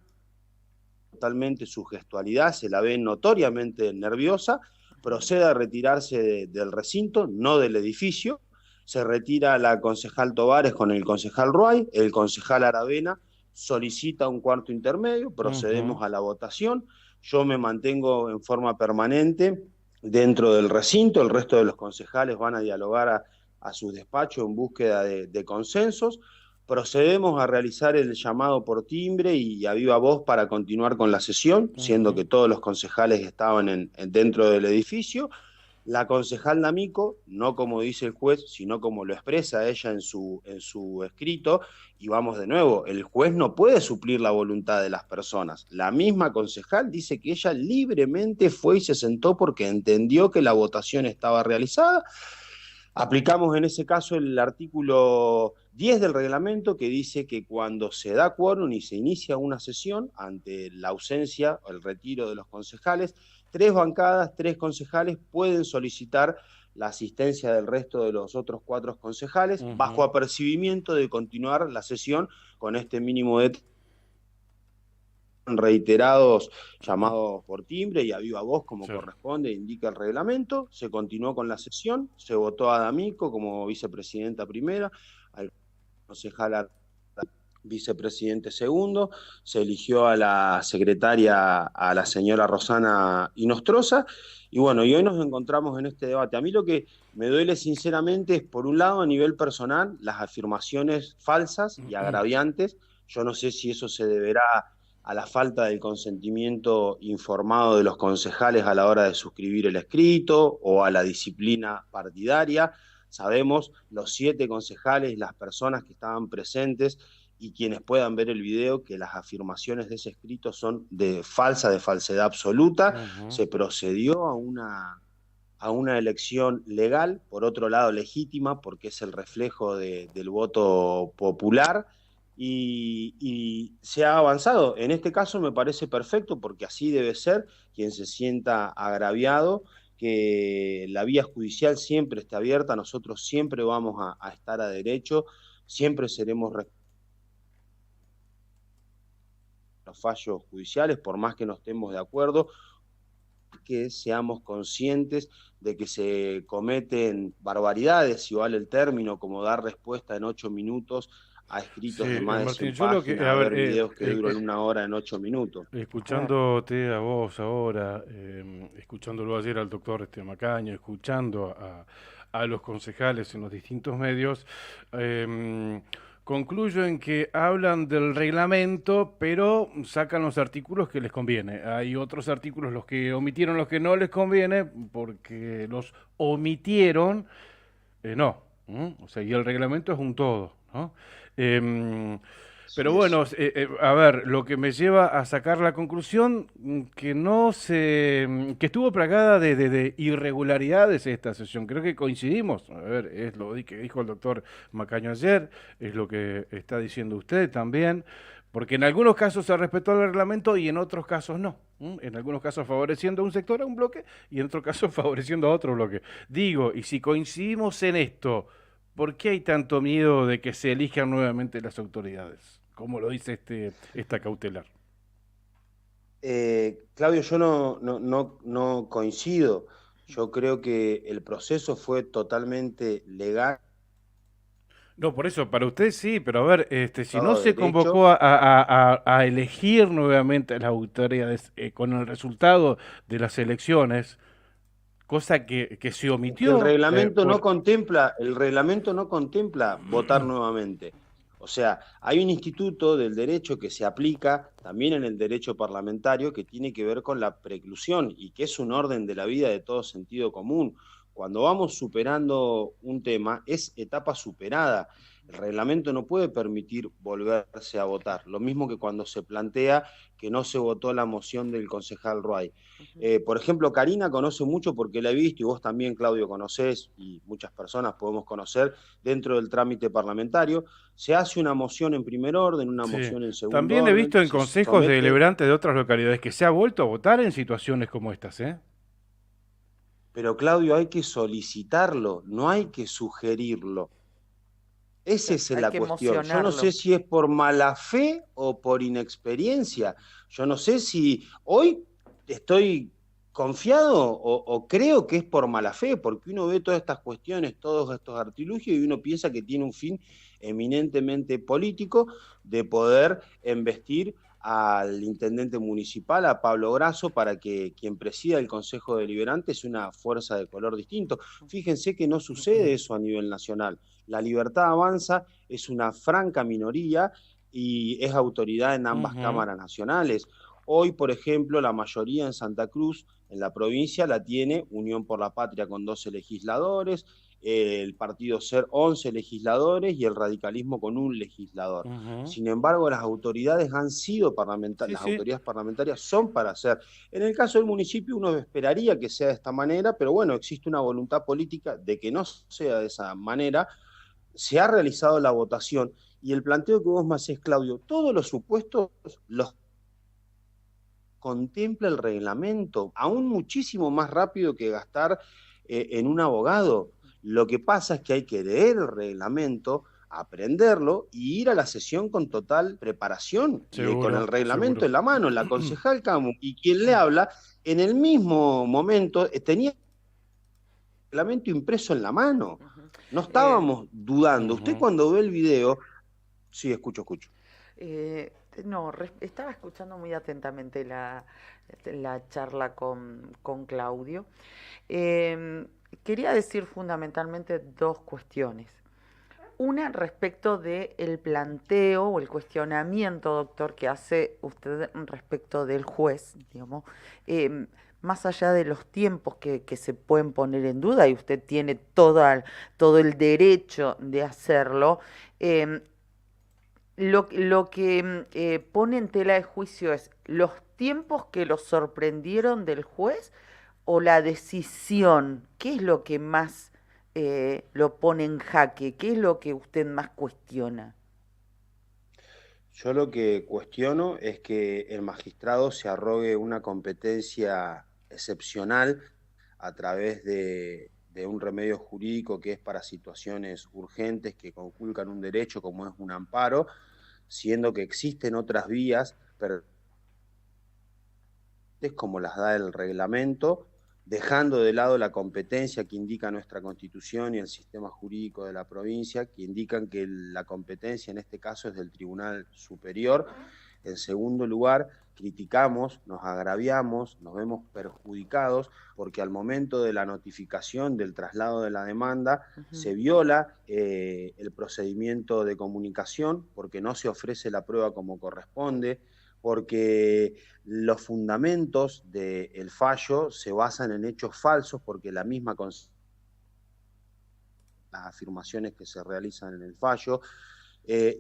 totalmente su gestualidad, se la ve notoriamente nerviosa, procede a retirarse del recinto, no del edificio. Se retira la concejal Tovares con el concejal Ruay, el concejal Aravena solicita un cuarto intermedio, procedemos a la votación. Yo me mantengo en forma permanente dentro del recinto, el resto de los concejales van a dialogar a sus despachos en búsqueda de consensos. Procedemos a realizar el llamado por timbre y a viva voz para continuar con la sesión, siendo que todos los concejales estaban dentro del edificio. La concejal D'Amico, no como dice el juez, sino como lo expresa ella en su escrito, y vamos de nuevo, el juez no puede suplir la voluntad de las personas. La misma concejal dice que ella libremente fue y se sentó porque entendió que la votación estaba realizada. Aplicamos en ese caso el artículo 10 del reglamento, que dice que cuando se da quórum y se inicia una sesión, ante la ausencia o el retiro de los concejales, 3 bancadas, 3 concejales pueden solicitar la asistencia del resto de los otros 4 concejales, bajo apercibimiento de continuar la sesión con este mínimo de reiterados llamados por timbre y a viva voz, como corresponde, indica el reglamento. Se continuó con la sesión, se votó a D'Amico como vicepresidenta primera, al concejal vicepresidente segundo, se eligió a la secretaria, a la señora Rosana Inostroza, y bueno, y hoy nos encontramos en este debate. A mí lo que me duele sinceramente es, por un lado, a nivel personal, las afirmaciones falsas y agraviantes. Yo no sé si eso se deberá a la falta del consentimiento informado de los concejales a la hora de suscribir el escrito o a la disciplina partidaria. Sabemos, los 7 concejales, las personas que estaban presentes y quienes puedan ver el video, que las afirmaciones de ese escrito son de falsedad absoluta. Se procedió a una elección legal, por otro lado legítima, porque es el reflejo del voto popular, y se ha avanzado. En este caso me parece perfecto, porque así debe ser. Quien se sienta agraviado, que la vía judicial siempre esté abierta. Nosotros siempre vamos a estar a derecho, siempre seremos los fallos judiciales, por más que no estemos de acuerdo, que seamos conscientes de que se cometen barbaridades, si vale el término, como dar respuesta en 8 minutos a escritos de más de 100 páginas, a ver videos que duran 1 hora en 8 minutos. Escuchándote a vos ahora, escuchándolo ayer al doctor Macaño, escuchando a los concejales en los distintos medios, concluyo en que hablan del reglamento, pero sacan los artículos que les conviene. Hay otros artículos, los que omitieron, los que no les conviene, porque los omitieron, no. O sea, y el reglamento es un todo, ¿no? Pero bueno, a ver, lo que me lleva a sacar la conclusión que que estuvo plagada de irregularidades esta sesión. Creo que coincidimos. A ver, es lo que dijo el doctor Macaño ayer, es lo que está diciendo usted también, porque en algunos casos se respetó el reglamento y en otros casos no. En algunos casos favoreciendo a un sector, a un bloque, y en otros casos favoreciendo a otro bloque. Digo, y si coincidimos en esto, ¿por qué hay tanto miedo de que se elijan nuevamente las autoridades? Como lo dice esta cautelar. Claudio, yo no coincido. Yo creo que el proceso fue totalmente legal. No, por eso, para usted sí, pero a ver, si no Estado de se Derecho. convocó a elegir nuevamente a las autoridades con el resultado de las elecciones, cosa que se Que omitió el reglamento no contempla votar nuevamente. O sea, hay un instituto del derecho que se aplica también en el derecho parlamentario que tiene que ver con la preclusión y que es un orden de la vida de todo sentido común. Cuando vamos superando un tema, es etapa superada. El reglamento no puede permitir volverse a votar. Lo mismo que cuando se plantea que no se votó la moción del concejal Ruay. Por ejemplo, Karina conoce mucho porque la he visto y vos también, Claudio, conocés y muchas personas podemos conocer dentro del trámite parlamentario. Se hace una moción en primer orden, una Sí. moción en segundo También he orden. visto en se consejos somete- deliberantes de otras localidades que se ha vuelto a votar en situaciones como estas, ¿eh? Pero Claudio, hay que solicitarlo, no hay que sugerirlo. Esa es Hay la que cuestión. Yo no emocionarlo. sé si es por mala fe o por inexperiencia. Yo no sé si hoy estoy confiado o creo que es por mala fe, porque uno ve todas estas cuestiones, todos estos artilugios y uno piensa que tiene un fin eminentemente político de poder embestir al intendente municipal, a Pablo Grasso, para que quien presida el Consejo Deliberante es una fuerza de color distinto. Fíjense que no sucede eso a nivel nacional. La Libertad Avanza es una franca minoría y es autoridad en ambas cámaras nacionales. Hoy, por ejemplo, la mayoría en Santa Cruz, en la provincia, la tiene Unión por la Patria con 12 legisladores, el Partido Ser 11 legisladores y el radicalismo con un legislador. Sin embargo, las autoridades han sido parlamentarias, las autoridades parlamentarias son para hacer. En el caso del municipio uno esperaría que sea de esta manera, pero bueno, existe una voluntad política de que no sea de esa manera. Se ha realizado la votación y el planteo que vos me hacés, Claudio, todos los supuestos los contempla el reglamento, aún muchísimo más rápido que gastar en un abogado. Lo que pasa es que hay que leer el reglamento, aprenderlo y ir a la sesión con total preparación, con el reglamento en la mano. La concejal Camus y quien le habla, en el mismo momento tenía el reglamento impreso en la mano. No estábamos dudando. Usted cuando ve el video... Sí, escucho. No, estaba escuchando muy atentamente la charla con Claudio. Quería decir fundamentalmente dos cuestiones. Una respecto del planteo o el cuestionamiento, doctor, que hace usted respecto del juez, digamos, más allá de los tiempos que se pueden poner en duda, y usted tiene todo el derecho de hacerlo, lo que pone en tela de juicio es los tiempos que lo sorprendieron del juez o la decisión. ¿Qué es lo que más lo pone en jaque? ¿Qué es lo que usted más cuestiona? Yo lo que cuestiono es que el magistrado se arrogue una competencia excepcional a través de un remedio jurídico que es para situaciones urgentes que conculcan un derecho como es un amparo, siendo que existen otras vías como las da el reglamento, dejando de lado la competencia que indica nuestra Constitución y el sistema jurídico de la provincia, que indican que la competencia en este caso es del Tribunal Superior. En segundo lugar, criticamos, nos agraviamos, nos vemos perjudicados porque al momento de la notificación del traslado de la demanda se viola el procedimiento de comunicación porque no se ofrece la prueba como corresponde, porque los fundamentos del fallo se basan en hechos falsos porque la misma las afirmaciones que se realizan en el fallo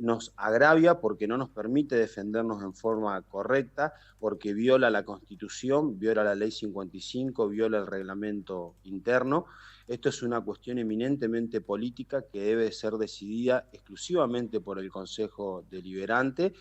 nos agravia porque no nos permite defendernos en forma correcta, porque viola la Constitución, viola la Ley 55, viola el reglamento interno. Esto es una cuestión eminentemente política que debe ser decidida exclusivamente por el Consejo Deliberante,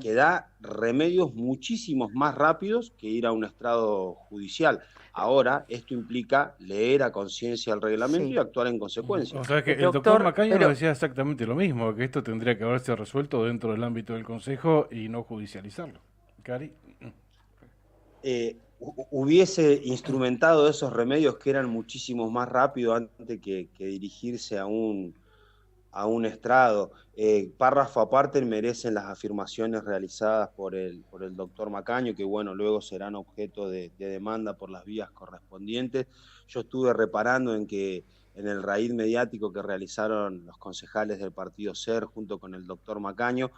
que da remedios muchísimos más rápidos que ir a un estrado judicial. Ahora, esto implica leer a conciencia el reglamento y actuar en consecuencia. O sea que el doctor Macaño nos decía exactamente lo mismo, que esto tendría que haberse resuelto dentro del ámbito del Consejo y no judicializarlo. Cari. Hubiese instrumentado esos remedios que eran muchísimos más rápidos antes que dirigirse a un a un estrado. Párrafo aparte merecen las afirmaciones realizadas por el doctor Macaño, que bueno, luego serán objeto de demanda por las vías correspondientes. Yo estuve reparando en que en el raíz mediático que realizaron los concejales del partido SER junto con el doctor Macaño,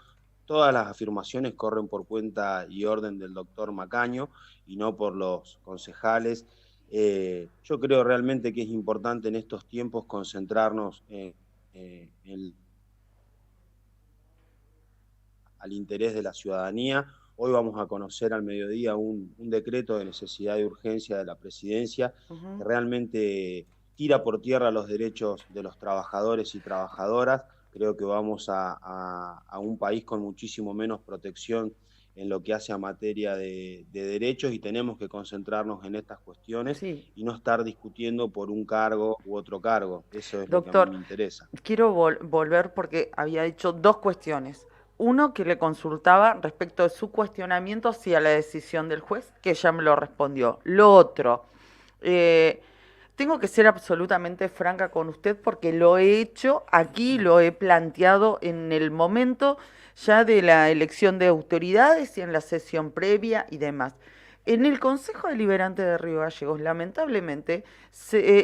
todas las afirmaciones corren por cuenta y orden del doctor Macaño y no por los concejales. Yo creo realmente que es importante en estos tiempos concentrarnos al interés de la ciudadanía. Hoy vamos a conocer al mediodía un decreto de necesidad y urgencia de la presidencia que realmente tira por tierra los derechos de los trabajadores y trabajadoras. Creo que vamos a un país con muchísimo menos protección en lo que hace a materia de derechos y tenemos que concentrarnos en estas cuestiones y no estar discutiendo por un cargo u otro cargo. Eso es Doctor, lo que a mí me interesa. Quiero volver porque había dicho dos cuestiones. Uno, que le consultaba respecto de su cuestionamiento hacia la decisión del juez, que ya me lo respondió. Lo otro, tengo que ser absolutamente franca con usted porque lo he hecho aquí, lo he planteado en el momento ya de la elección de autoridades y en la sesión previa y demás. En el Consejo Deliberante de Río Gallegos, lamentablemente,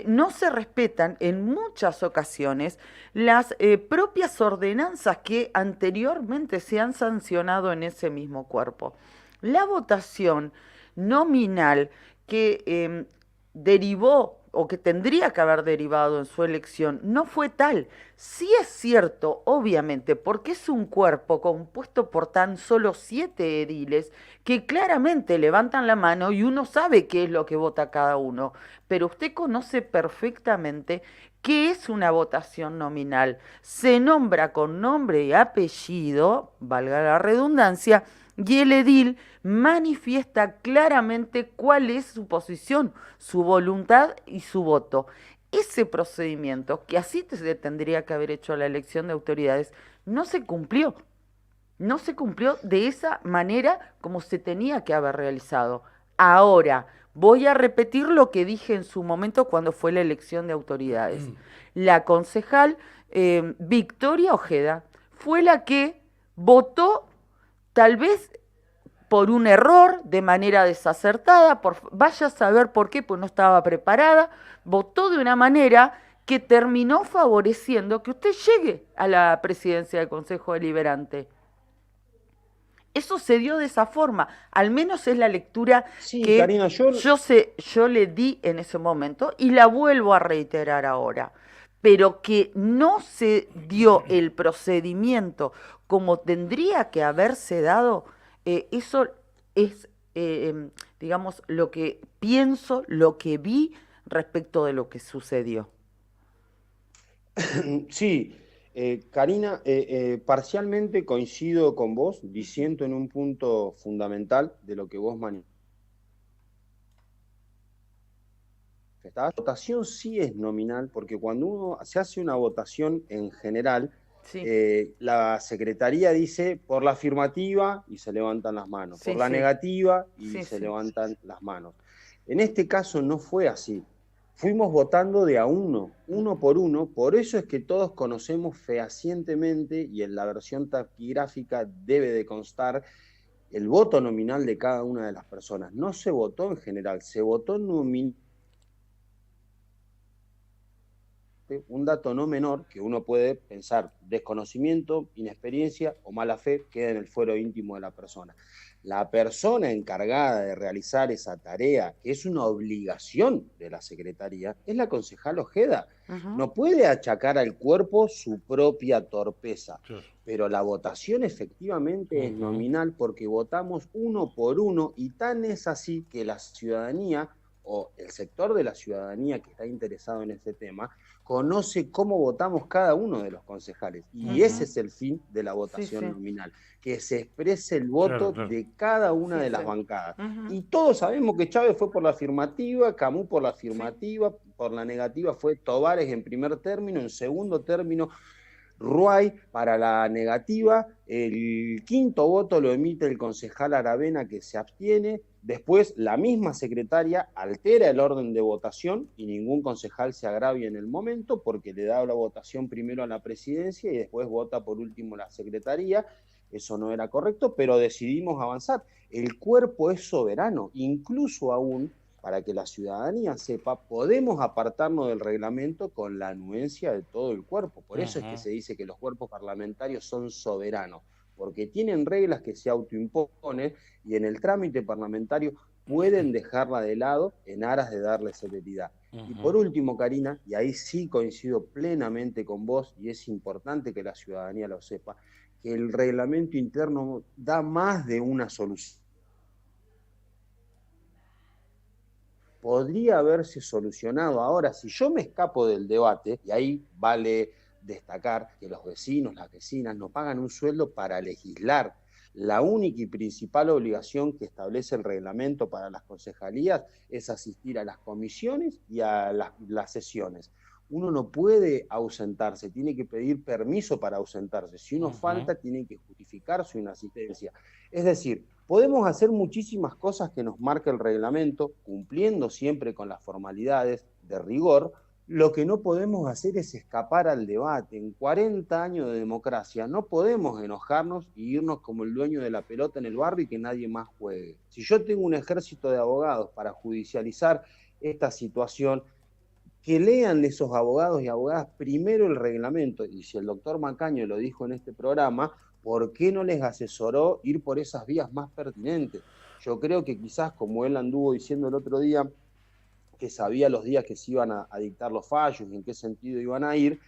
no se respetan en muchas ocasiones las propias ordenanzas que anteriormente se han sancionado en ese mismo cuerpo. La votación nominal que derivó o que tendría que haber derivado en su elección no fue tal. Sí es cierto, obviamente, porque es un cuerpo compuesto por tan solo 7 ediles que claramente levantan la mano y uno sabe qué es lo que vota cada uno, pero usted conoce perfectamente qué es una votación nominal. Se nombra con nombre y apellido, valga la redundancia, y el edil manifiesta claramente cuál es su posición, su voluntad y su voto. Ese procedimiento, que así se tendría que haber hecho la elección de autoridades, no se cumplió. No se cumplió de esa manera como se tenía que haber realizado. Ahora, voy a repetir lo que dije en su momento cuando fue la elección de autoridades. La concejal Victoria Ojeda fue la que votó, tal vez por un error, de manera desacertada, vaya a saber por qué, pues no estaba preparada, votó de una manera que terminó favoreciendo que usted llegue a la presidencia del Consejo Deliberante. Eso se dio de esa forma, al menos es la lectura que Karina, yo le di en ese momento y la vuelvo a reiterar ahora. Pero que no se dio el procedimiento como tendría que haberse dado, eso es, digamos, lo que pienso, lo que vi respecto de lo que sucedió. Sí, Karina, parcialmente coincido con vos, disiento en un punto fundamental de lo que vos manifestás. La votación sí es nominal, porque cuando uno se hace una votación en general, la secretaría dice por la afirmativa y se levantan las manos, por la negativa y se levantan las manos. En este caso no fue así. Fuimos votando de a uno por uno, por eso es que todos conocemos fehacientemente, y en la versión taquigráfica debe de constar, el voto nominal de cada una de las personas. No se votó en general, se votó nominal. Un dato no menor que uno puede pensar: desconocimiento, inexperiencia o mala fe, queda en el fuero íntimo de la persona. La persona encargada de realizar esa tarea, que es una obligación de la Secretaría, es la concejal Ojeda. No puede achacar al cuerpo su propia torpeza, pero la votación efectivamente es nominal porque votamos uno por uno, y tan es así que la ciudadanía, o el sector de la ciudadanía que está interesado en este tema, conoce cómo votamos cada uno de los concejales. Y ese es el fin de la votación nominal, que se exprese el voto de cada una de las bancadas. Y todos sabemos que Chávez fue por la afirmativa, Camus por la afirmativa, por la negativa fue Tovares en primer término, en segundo término Ruay para la negativa, el quinto voto lo emite el concejal Aravena, que se abstiene, Después, la misma secretaria altera el orden de votación y ningún concejal se agravia en el momento porque le da la votación primero a la presidencia y después vota por último la secretaría. Eso no era correcto, pero decidimos avanzar. El cuerpo es soberano, incluso aún, para que la ciudadanía sepa, podemos apartarnos del reglamento con la anuencia de todo el cuerpo. Por eso es que se dice que los cuerpos parlamentarios son soberanos, porque tienen reglas que se autoimponen y en el trámite parlamentario pueden dejarla de lado en aras de darle celeridad. Y por último, Karina, y ahí sí coincido plenamente con vos, y es importante que la ciudadanía lo sepa, que el reglamento interno da más de una solución. Podría haberse solucionado ahora, si yo me escapo del debate, y ahí vale destacar que los vecinos, las vecinas, no pagan un sueldo para legislar. La única y principal obligación que establece el reglamento para las concejalías es asistir a las comisiones y a las sesiones. Uno no puede ausentarse, tiene que pedir permiso para ausentarse. Si uno falta, tiene que justificar su inasistencia. Es decir, podemos hacer muchísimas cosas que nos marca el reglamento, cumpliendo siempre con las formalidades de rigor. Lo que no podemos hacer es escapar al debate. En 40 años de democracia no podemos enojarnos y irnos como el dueño de la pelota en el barrio y que nadie más juegue. Si yo tengo un ejército de abogados para judicializar esta situación, que lean de esos abogados y abogadas primero el reglamento, y si el doctor Macaño lo dijo en este programa, ¿por qué no les asesoró ir por esas vías más pertinentes? Yo creo que quizás, como él anduvo diciendo el otro día, que sabía los días que se iban a dictar los fallos y en qué sentido iban a ir,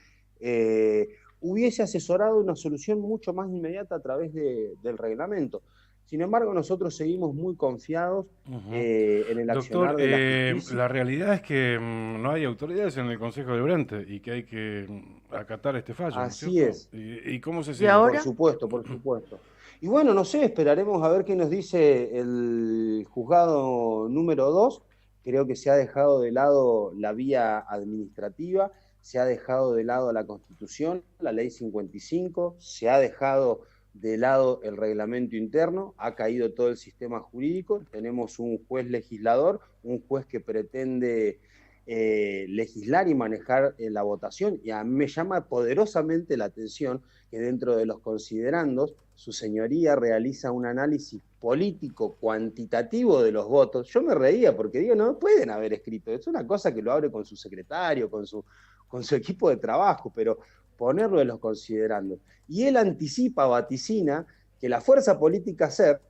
hubiese asesorado una solución mucho más inmediata a través del reglamento. Sin embargo, nosotros seguimos muy confiados en el accionar de la justicia. La realidad es que no hay autoridades en el Consejo Deliberante y que hay que acatar este fallo. Así es. ¿Y cómo se ¿Y sigue? ahora? Por supuesto, por supuesto. Y bueno, no sé, esperaremos a ver qué nos dice el juzgado número 2. Creo que se ha dejado de lado la vía administrativa, se ha dejado de lado la Constitución, la Ley 55, se ha dejado de lado el reglamento interno, ha caído todo el sistema jurídico, tenemos un juez legislador, un juez que pretende legislar y manejar la votación, y a mí me llama poderosamente la atención que dentro de los considerandos su señoría realiza un análisis político cuantitativo de los votos. Yo me reía porque digo, no pueden haber escrito, es una cosa que lo abre con su secretario, con su equipo de trabajo, pero ponerlo en los considerandos. Y él anticipa, vaticina, que la fuerza política SER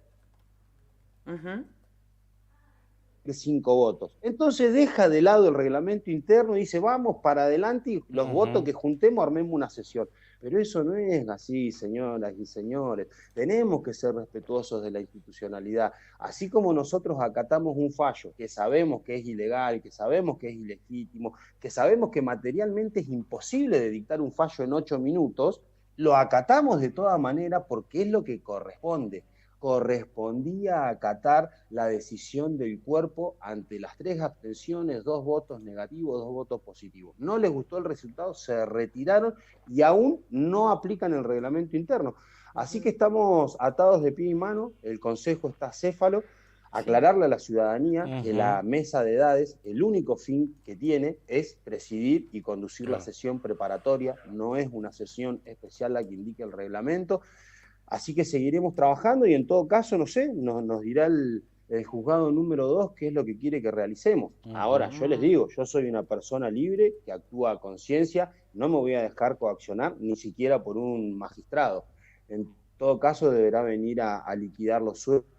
de 5 votos. Entonces deja de lado el reglamento interno y dice, vamos para adelante y los votos que juntemos armemos una sesión. Pero eso no es así, señoras y señores. Tenemos que ser respetuosos de la institucionalidad. Así como nosotros acatamos un fallo que sabemos que es ilegal, que sabemos que es ilegítimo, que sabemos que materialmente es imposible de dictar un fallo en 8 minutos, lo acatamos de toda manera porque es lo que corresponde. Correspondía acatar la decisión del cuerpo ante las 3 abstenciones, 2 votos negativos, 2 votos positivos. No les gustó el resultado, se retiraron y aún no aplican el reglamento interno. Así que estamos atados de pie y mano, el Consejo está acéfalo, aclararle a la ciudadanía que la mesa de edades, el único fin que tiene es presidir y conducir la sesión preparatoria, no es una sesión especial la que indique el reglamento. Así que seguiremos trabajando y en todo caso, no sé, nos dirá el juzgado número 2 qué es lo que quiere que realicemos. Ahora, yo les digo, yo soy una persona libre que actúa a conciencia, no me voy a dejar coaccionar ni siquiera por un magistrado. En todo caso, deberá venir a liquidar los sueldos,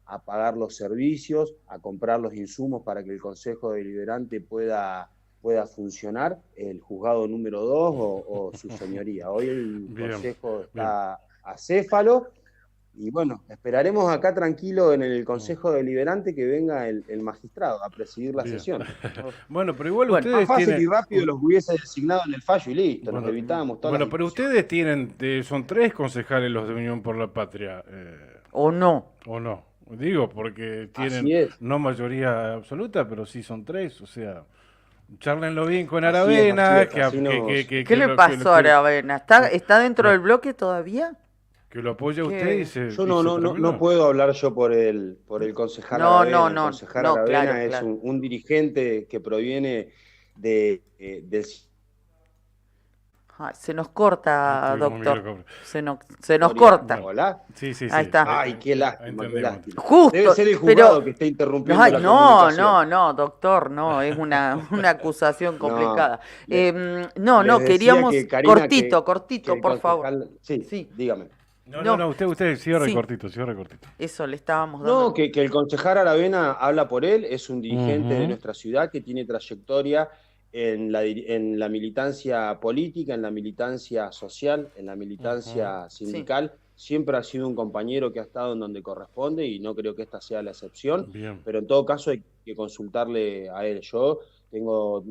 a pagar los servicios, a comprar los insumos para que el Consejo Deliberante pueda funcionar, el juzgado número 2 o su señoría. Hoy el Consejo está acéfalo y bueno, esperaremos acá tranquilo en el Consejo Deliberante que venga el magistrado a presidir la sesión. Bueno, pero igual ustedes más fácil tienen... y rápido los hubiese designado en el fallo y listo, nos evitamos todas las pero ustedes tienen, son 3 concejales los de Unión por la Patria. ¿O no? ¿O no? Digo, porque tienen no mayoría absoluta, pero sí son 3, o sea... Charlenlo bien con Aravena. ¿Qué le pasó a Aravena? ¿Está dentro del bloque todavía? Que lo apoya usted y se... Yo no puedo hablar yo por el concejal Aravena. El concejal Aravena es un dirigente que proviene del... Ay, se nos corta, doctor. Se nos corta. ¿Hola? Sí. Ahí está. Ay, qué lástima, qué lástima. Justo. Debe ser el juzgado que está interrumpiendo la comunicación. No, doctor, no, es una acusación complicada. Les queríamos decía que Karina, cortito, que por favor. Sí, dígame. No, usted cierre cortito. Eso le estábamos dando. No, que el concejal Aravena habla por él, es un dirigente de nuestra ciudad que tiene trayectoria en la militancia política, en la militancia social, en la militancia sindical. Siempre ha sido un compañero que ha estado en donde corresponde y no creo que esta sea la excepción. Bien. Pero en todo caso hay que consultarle a él. Yo tengo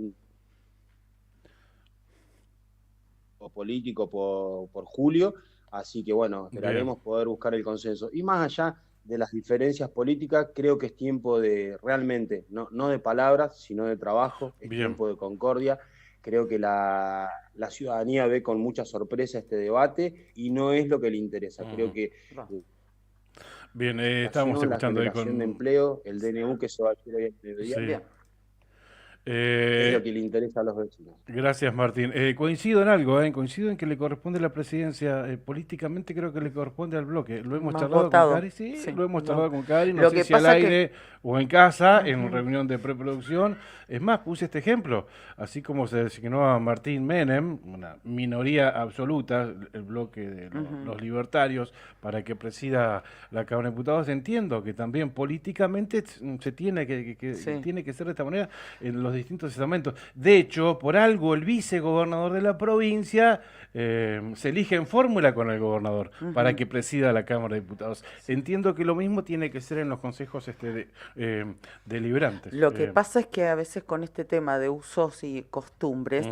político por Julio, así que bueno, esperaremos poder buscar el consenso. Y más allá de las diferencias políticas, creo que es tiempo de realmente, no de palabras, sino de trabajo, es tiempo de concordia. Creo que la ciudadanía ve con mucha sorpresa este debate y no es lo que le interesa. Creo que bien, estamos escuchando la generación de empleo, el DNU que se va a hacer hoy en mediodía, es lo que le interesa a los vecinos. Gracias, Martín. Coincido en algo, coincido en que le corresponde la presidencia. Políticamente creo que le corresponde al bloque. Lo hemos charlado con Cari, lo hemos charlado con Cari, no sé si al aire o en casa, en una reunión de preproducción. Es más, puse este ejemplo. Así como se designó a Martín Menem, una minoría absoluta, el bloque de los libertarios, para que presida la Cámara de Diputados, entiendo que también políticamente se tiene tiene que ser de esta manera en los distintos estamentos. De hecho, por algo el vicegobernador de la provincia se elige en fórmula con el gobernador para que presida la Cámara de Diputados. Entiendo que lo mismo tiene que ser en los consejos deliberantes. Lo que pasa es que a veces con este tema de usos y costumbres,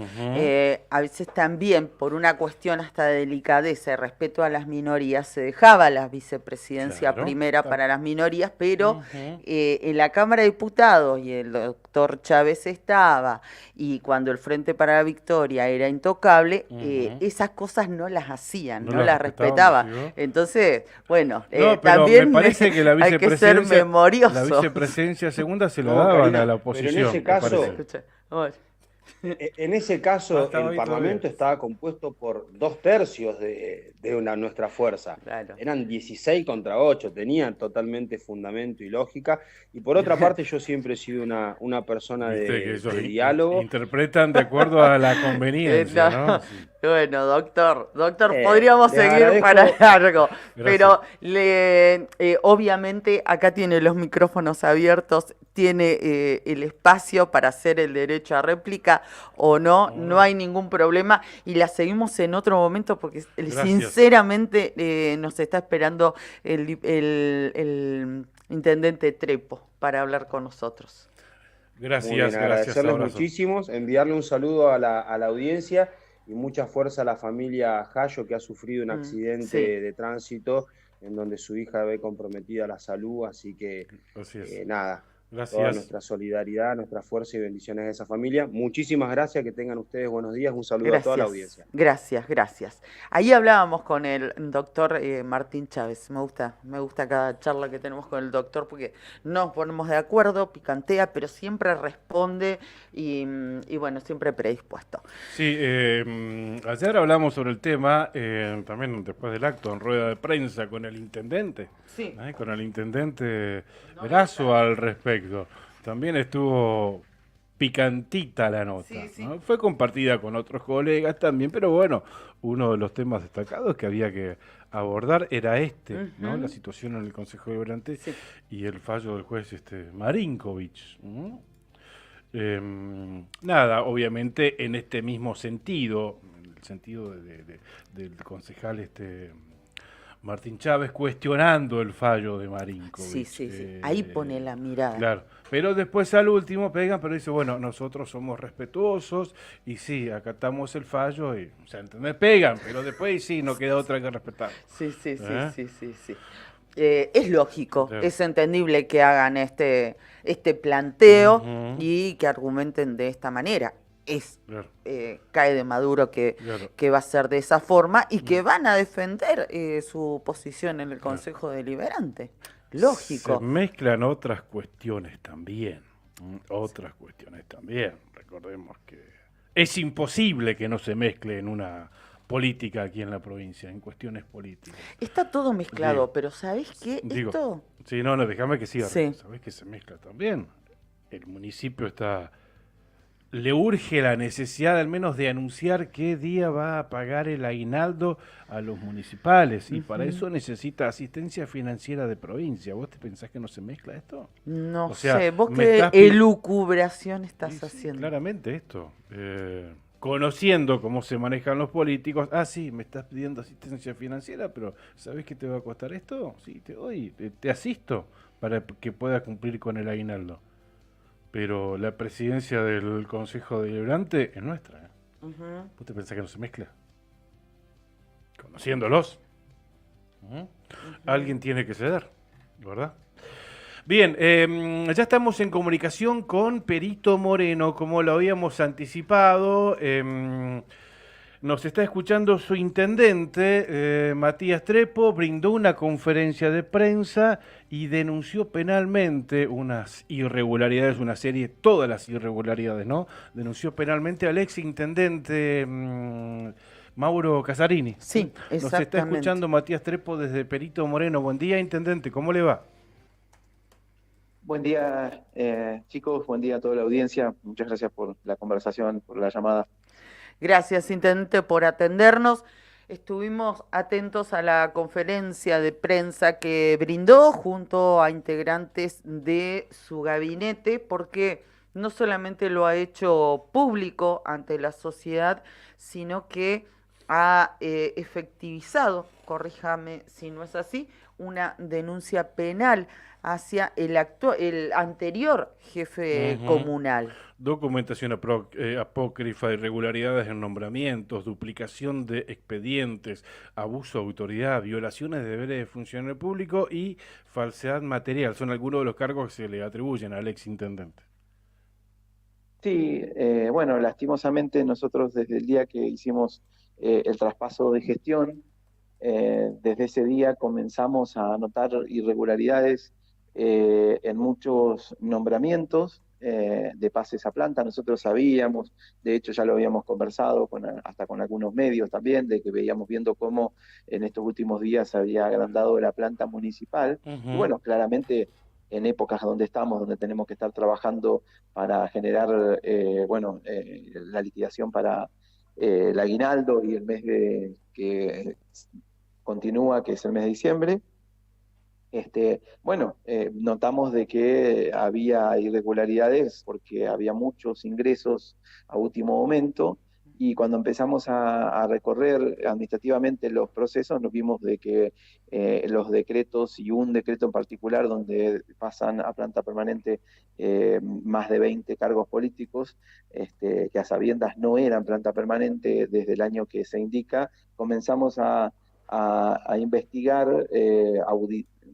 a veces también por una cuestión hasta de delicadeza y respeto a las minorías, se dejaba la vicepresidencia primera para las minorías, pero en la Cámara de Diputados y el doctor Chávez estaba, y cuando el Frente para la Victoria era intocable, esas cosas no las hacían, no las respetaban. Entonces, bueno, también me parece que la hay que ser memorioso. La vicepresidencia segunda se la daban a la oposición. Pero en ese caso, el Parlamento estaba compuesto por 2/3 de nuestra fuerza. Claro. Eran 16 contra 8, tenían totalmente fundamento y lógica. Y por otra parte, yo siempre he sido una persona de diálogo. Interpretan de acuerdo a la conveniencia, ¿no? Sí. Bueno, doctor, podríamos seguir para largo, pero obviamente acá tiene los micrófonos abiertos, tiene el espacio para hacer el derecho a réplica o no hay ningún problema y la seguimos en otro momento porque sinceramente nos está esperando el intendente Trepo para hablar con nosotros. Gracias, agradecerles muchísimo, enviarle un saludo a la audiencia y mucha fuerza a la familia Jayo, que ha sufrido un accidente de tránsito en donde su hija ve comprometida la salud, así que nada, toda nuestra solidaridad, nuestra fuerza y bendiciones a esa familia. Muchísimas gracias, que tengan ustedes buenos días, un saludo a toda la audiencia. Gracias. Ahí hablábamos con el doctor Martín Chávez, me gusta cada charla que tenemos con el doctor porque nos ponemos de acuerdo, picantea, pero siempre responde y bueno, siempre predispuesto. Sí, ayer hablamos sobre el tema, también después del acto en rueda de prensa con el intendente, con el intendente Erazo al respecto. También estuvo picantita la nota, ¿no? Fue compartida con otros colegas también, pero bueno, uno de los temas destacados que había que abordar era ¿no? La situación en el Consejo Deliberante y el fallo del juez Marinkovic. Nada, obviamente en este mismo sentido, en el sentido del concejal Martín Chávez cuestionando el fallo de Marinkovic. Sí. Ahí pone la mirada. Claro, pero después al último pegan, pero dice, bueno, nosotros somos respetuosos y sí, acatamos el fallo y, o sea, ¿entendés? Pegan, pero después sí, no queda otra que respetar. Sí. Es lógico, es entendible que hagan este planteo y que argumenten de esta manera. Claro. Cae de Maduro que va a ser de esa forma y que van a defender su posición en el Consejo Deliberante. Lógico. Se mezclan otras cuestiones también. Recordemos que es imposible que no se mezcle en una política aquí en la provincia, en cuestiones políticas. Está todo mezclado, pero ¿sabés qué? Esto... Sí, no, déjame que siga. Sí. ¿Sabés que se mezcla también? El municipio le urge la necesidad al menos de anunciar qué día va a pagar el aguinaldo a los municipales y para eso necesita asistencia financiera de provincia. ¿Vos te pensás que no se mezcla esto? No sé, vos qué elucubración estás haciendo. Claramente esto. Conociendo cómo se manejan los políticos, sí, me estás pidiendo asistencia financiera, pero ¿sabés qué te va a costar esto? Sí, te doy, te asisto para que puedas cumplir con el aguinaldo. Pero la presidencia del Consejo Deliberante es nuestra. ¿Vos te pensás que no se mezcla? Conociéndolos. Alguien tiene que ceder, ¿verdad? Bien, ya estamos en comunicación con Perito Moreno, como lo habíamos anticipado. Nos está escuchando su intendente, Matías Trepo, brindó una conferencia de prensa y denunció penalmente unas irregularidades, todas las irregularidades, ¿no? Denunció penalmente al ex intendente Mauro Casarini. Sí, exactamente. Nos está escuchando Matías Trepo desde Perito Moreno. Buen día, intendente, ¿cómo le va? Buen día, chicos, buen día a toda la audiencia. Muchas gracias por la conversación, por la llamada. Gracias, intendente, por atendernos. Estuvimos atentos a la conferencia de prensa que brindó junto a integrantes de su gabinete, porque no solamente lo ha hecho público ante la sociedad, sino que ha efectivizado, corríjame si no es así, una denuncia penal hacia el anterior jefe comunal. Documentación apócrifa, irregularidades en nombramientos, duplicación de expedientes, abuso de autoridad, violaciones de deberes de funcionario público y falsedad material. Son algunos de los cargos que se le atribuyen al exintendente. Sí, bueno, lastimosamente nosotros desde el día que hicimos el traspaso de gestión, desde ese día comenzamos a notar irregularidades en muchos nombramientos de pases a planta. Nosotros sabíamos, de hecho ya lo habíamos conversado hasta con algunos medios también, de que veíamos viendo cómo en estos últimos días se había agrandado la planta municipal. Y bueno, claramente en épocas donde estamos, donde tenemos que estar trabajando para generar la liquidación para el aguinaldo y el mes que continúa, que es el mes de diciembre, notamos de que había irregularidades porque había muchos ingresos a último momento, y cuando empezamos a recorrer administrativamente los procesos nos vimos de que los decretos, y un decreto en particular donde pasan a planta permanente más de 20 cargos políticos, que a sabiendas no eran planta permanente desde el año que se indica, comenzamos a investigar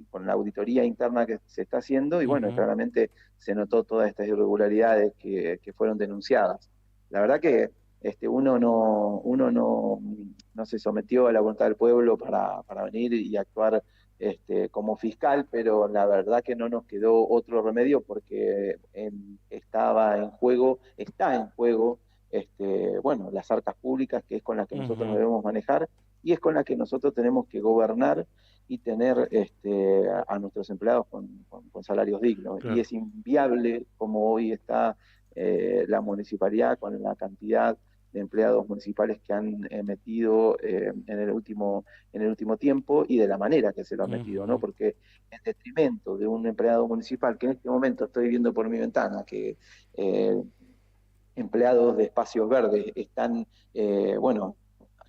con la auditoría interna que se está haciendo, y bueno, claramente se notó todas estas irregularidades que fueron denunciadas. La verdad que uno no se sometió a la voluntad del pueblo para venir y actuar como fiscal, pero la verdad que no nos quedó otro remedio, porque está en juego las arcas públicas, que es con las que nosotros nos debemos manejar, y es con la que nosotros tenemos que gobernar y tener a nuestros empleados con salarios dignos. Y es inviable como hoy está la municipalidad, con la cantidad de empleados municipales que han metido en el último tiempo, y de la manera que se lo han metido, ¿no? Porque en detrimento de un empleado municipal, que en este momento estoy viendo por mi ventana que empleados de espacios verdes están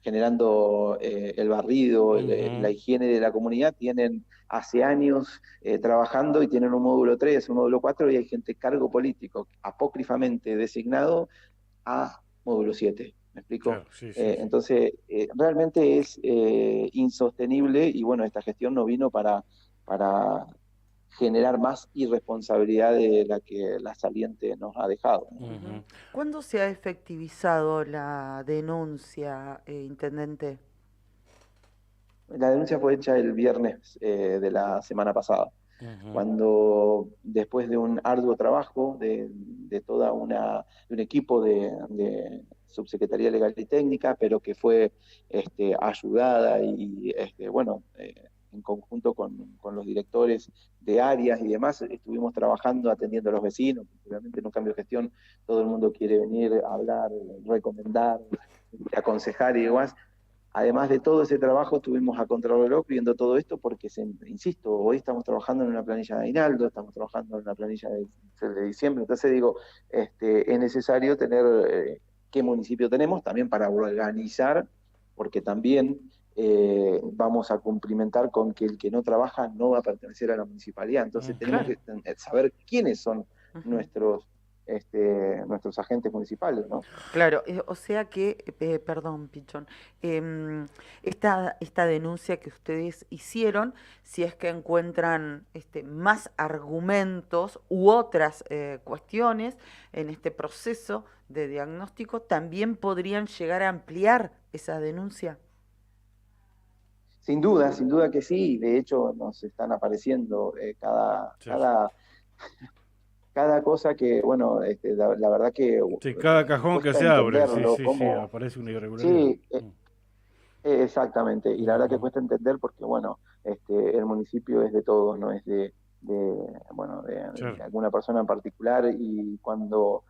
generando el barrido, la higiene de la comunidad, tienen hace años trabajando y tienen un módulo 3, un módulo 4, y hay gente cargo político apócrifamente designado a módulo 7. ¿Me explico? Claro, sí. Entonces, realmente es insostenible, y bueno, esta gestión no vino para generar más irresponsabilidad de la que la saliente nos ha dejado. ¿Cuándo se ha efectivizado la denuncia, intendente? La denuncia fue hecha el viernes de la semana pasada, cuando después de un arduo trabajo de un equipo de Subsecretaría Legal y Técnica, pero que fue ayudada y en conjunto con los directores de áreas y demás, estuvimos trabajando atendiendo a los vecinos, porque obviamente en un cambio de gestión todo el mundo quiere venir a hablar, recomendar, aconsejar y demás. Además de todo ese trabajo, estuvimos a contrarreloj viendo todo esto porque, insisto, hoy estamos trabajando en una planilla de aguinaldo, estamos trabajando en una planilla de diciembre, entonces digo, es necesario tener qué municipio tenemos también para organizar, porque también vamos a cumplimentar con que el que no trabaja no va a pertenecer a la municipalidad, entonces tenemos que saber quiénes son nuestros agentes municipales, ¿no? Claro, o sea que, perdón, Pichón, esta denuncia que ustedes hicieron, si es que encuentran más argumentos u otras cuestiones en este proceso de diagnóstico, ¿también podrían llegar a ampliar esa denuncia? Sin duda que sí, de hecho nos están apareciendo cada cosa que, bueno, la verdad que... Sí, cada cajón que se abre, sí, aparece una irregularidad. Sí, exactamente, y la verdad que cuesta entender porque, bueno, el municipio es de todos, no es de alguna persona en particular, y cuando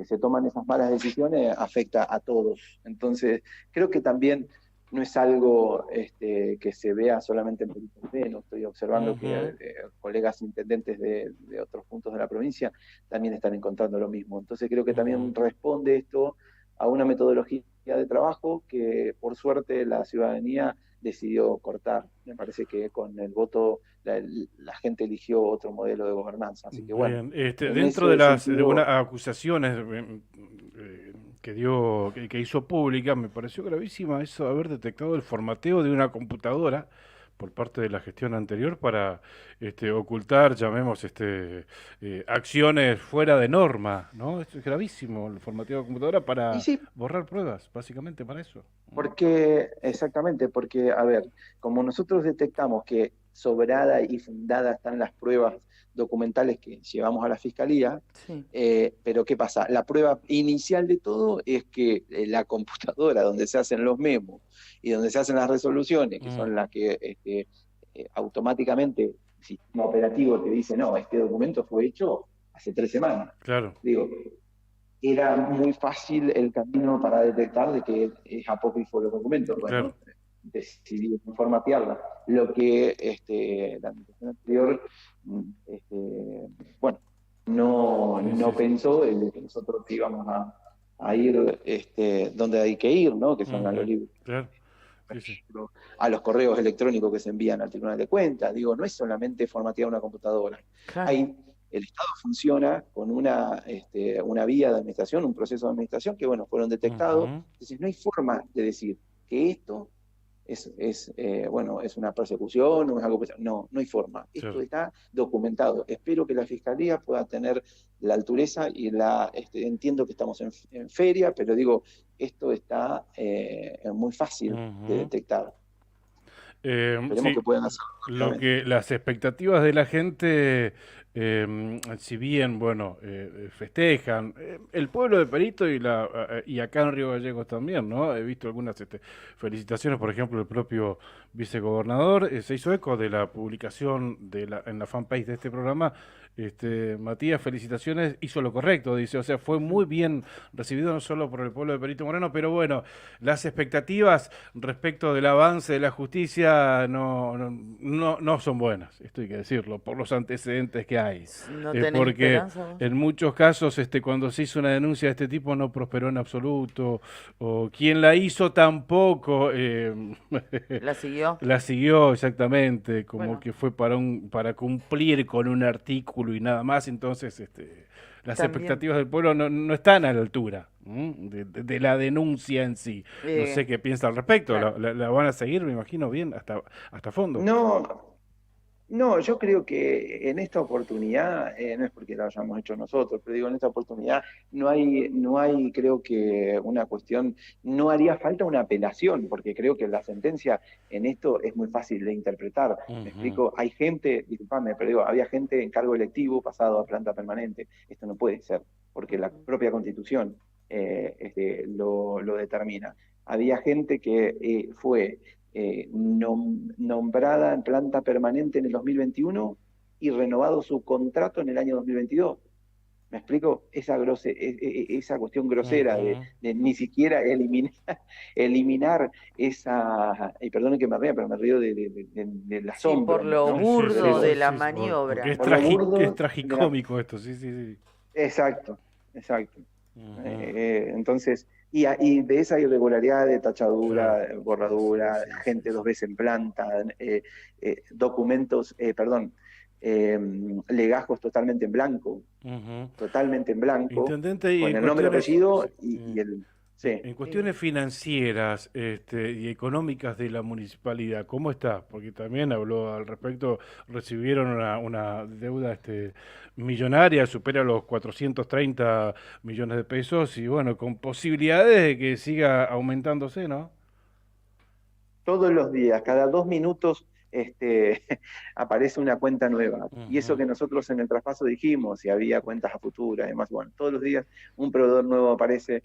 se toman esas malas decisiones afecta a todos. Entonces, creo que también no es algo que se vea solamente en Perito Moreno. Estoy observando que colegas intendentes de otros puntos de la provincia también están encontrando lo mismo. Entonces creo que también responde esto a una metodología de trabajo que por suerte la ciudadanía decidió cortar. Me parece que con el voto la gente eligió otro modelo de gobernanza. Así que bueno. Bien. Dentro de las unas acusaciones que hizo pública, me pareció gravísima eso de haber detectado el formateo de una computadora por parte de la gestión anterior para ocultar, llamemos, acciones fuera de norma, ¿no? Esto es gravísimo, el formateo de computadora para borrar pruebas, básicamente para eso. Exactamente, porque, a ver, como nosotros detectamos que sobrada y fundada están las pruebas documentales que llevamos a la Fiscalía, pero ¿qué pasa? La prueba inicial de todo es que la computadora donde se hacen los memos y donde se hacen las resoluciones, que son las que automáticamente el sistema operativo te dice, no, este documento fue hecho hace 3 semanas. Claro. Digo, era muy fácil el camino para detectar de que es apócrifo los documentos. Bueno, decidí formatearla. Lo que la administración anterior no pensó en que nosotros íbamos a ir donde hay que ir, ¿no? Que son a los libros. Claro. A los correos electrónicos que se envían al Tribunal de Cuentas. Digo, no es solamente formatear una computadora. El Estado funciona con una vía de administración, un proceso de administración que, bueno, fueron detectados. Entonces, no hay forma de decir que esto es una persecución o es algo... No hay forma. Esto está documentado. Espero que la Fiscalía pueda tener la altureza y entiendo que estamos en feria, pero digo, esto está muy fácil de detectar. Esperemos que puedan hacerlo. Las expectativas de la gente, si bien, festejan, el pueblo de Perito y acá en Río Gallegos también, ¿no? He visto algunas felicitaciones, por ejemplo, el propio vicegobernador se hizo eco de la publicación en la fanpage de este programa. Matías, felicitaciones, hizo lo correcto, dice, o sea, fue muy bien recibido no solo por el pueblo de Perito Moreno, pero bueno, las expectativas respecto del avance de la justicia no son buenas, esto hay que decirlo, por los antecedentes que hay. Porque en muchos casos cuando se hizo una denuncia de este tipo no prosperó en absoluto, o quien la hizo tampoco la siguió exactamente, como que fue para cumplir con un artículo y nada más, entonces las expectativas del pueblo no están a la altura de la denuncia en sí. No sé qué piensa al respecto, la van a seguir, me imagino, bien, hasta fondo. No, No, yo creo que en esta oportunidad, no es porque lo hayamos hecho nosotros, pero digo, en esta oportunidad no hay, creo que una cuestión, no haría falta una apelación, porque creo que la sentencia en esto es muy fácil de interpretar. Me explico, hay gente, disculpame, pero digo, había gente en cargo electivo pasado a planta permanente. Esto no puede ser, porque la propia Constitución lo determina. Había gente que fue nombrada en planta permanente en el 2021 y renovado su contrato en el año 2022. ¿Me explico? Esa cuestión grosera de ni siquiera eliminar esa, y perdonen que me ría, pero me río del asombro. por lo ¿no? burdo de la Porque maniobra. es, Por lo burdo es tragicómico esto, sí. Exacto. Entonces, y de esa irregularidad de tachadura, borradura, gente 2 veces en planta, documentos, legajos totalmente en blanco, Intendente, y con el nombre, apellido y el... Sí. En cuestiones financieras y económicas de la municipalidad, ¿cómo está? Porque también habló al respecto, recibieron una deuda millonaria, supera los 430 millones de pesos y bueno, con posibilidades de que siga aumentándose, ¿no? Todos los días, cada 2 minutos, aparece una cuenta nueva. Y eso que nosotros en el traspaso dijimos, si había cuentas a futuro, además, bueno, todos los días un proveedor nuevo aparece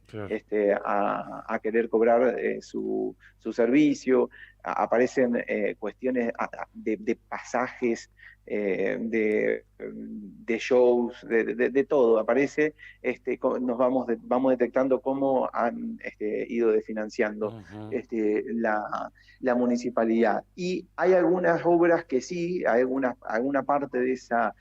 a querer cobrar su servicio, aparecen cuestiones de pasajes, de shows, de todo, aparece, vamos detectando cómo han ido desfinanciando la municipalidad. Y hay algunas obras que sí, hay alguna parte de esa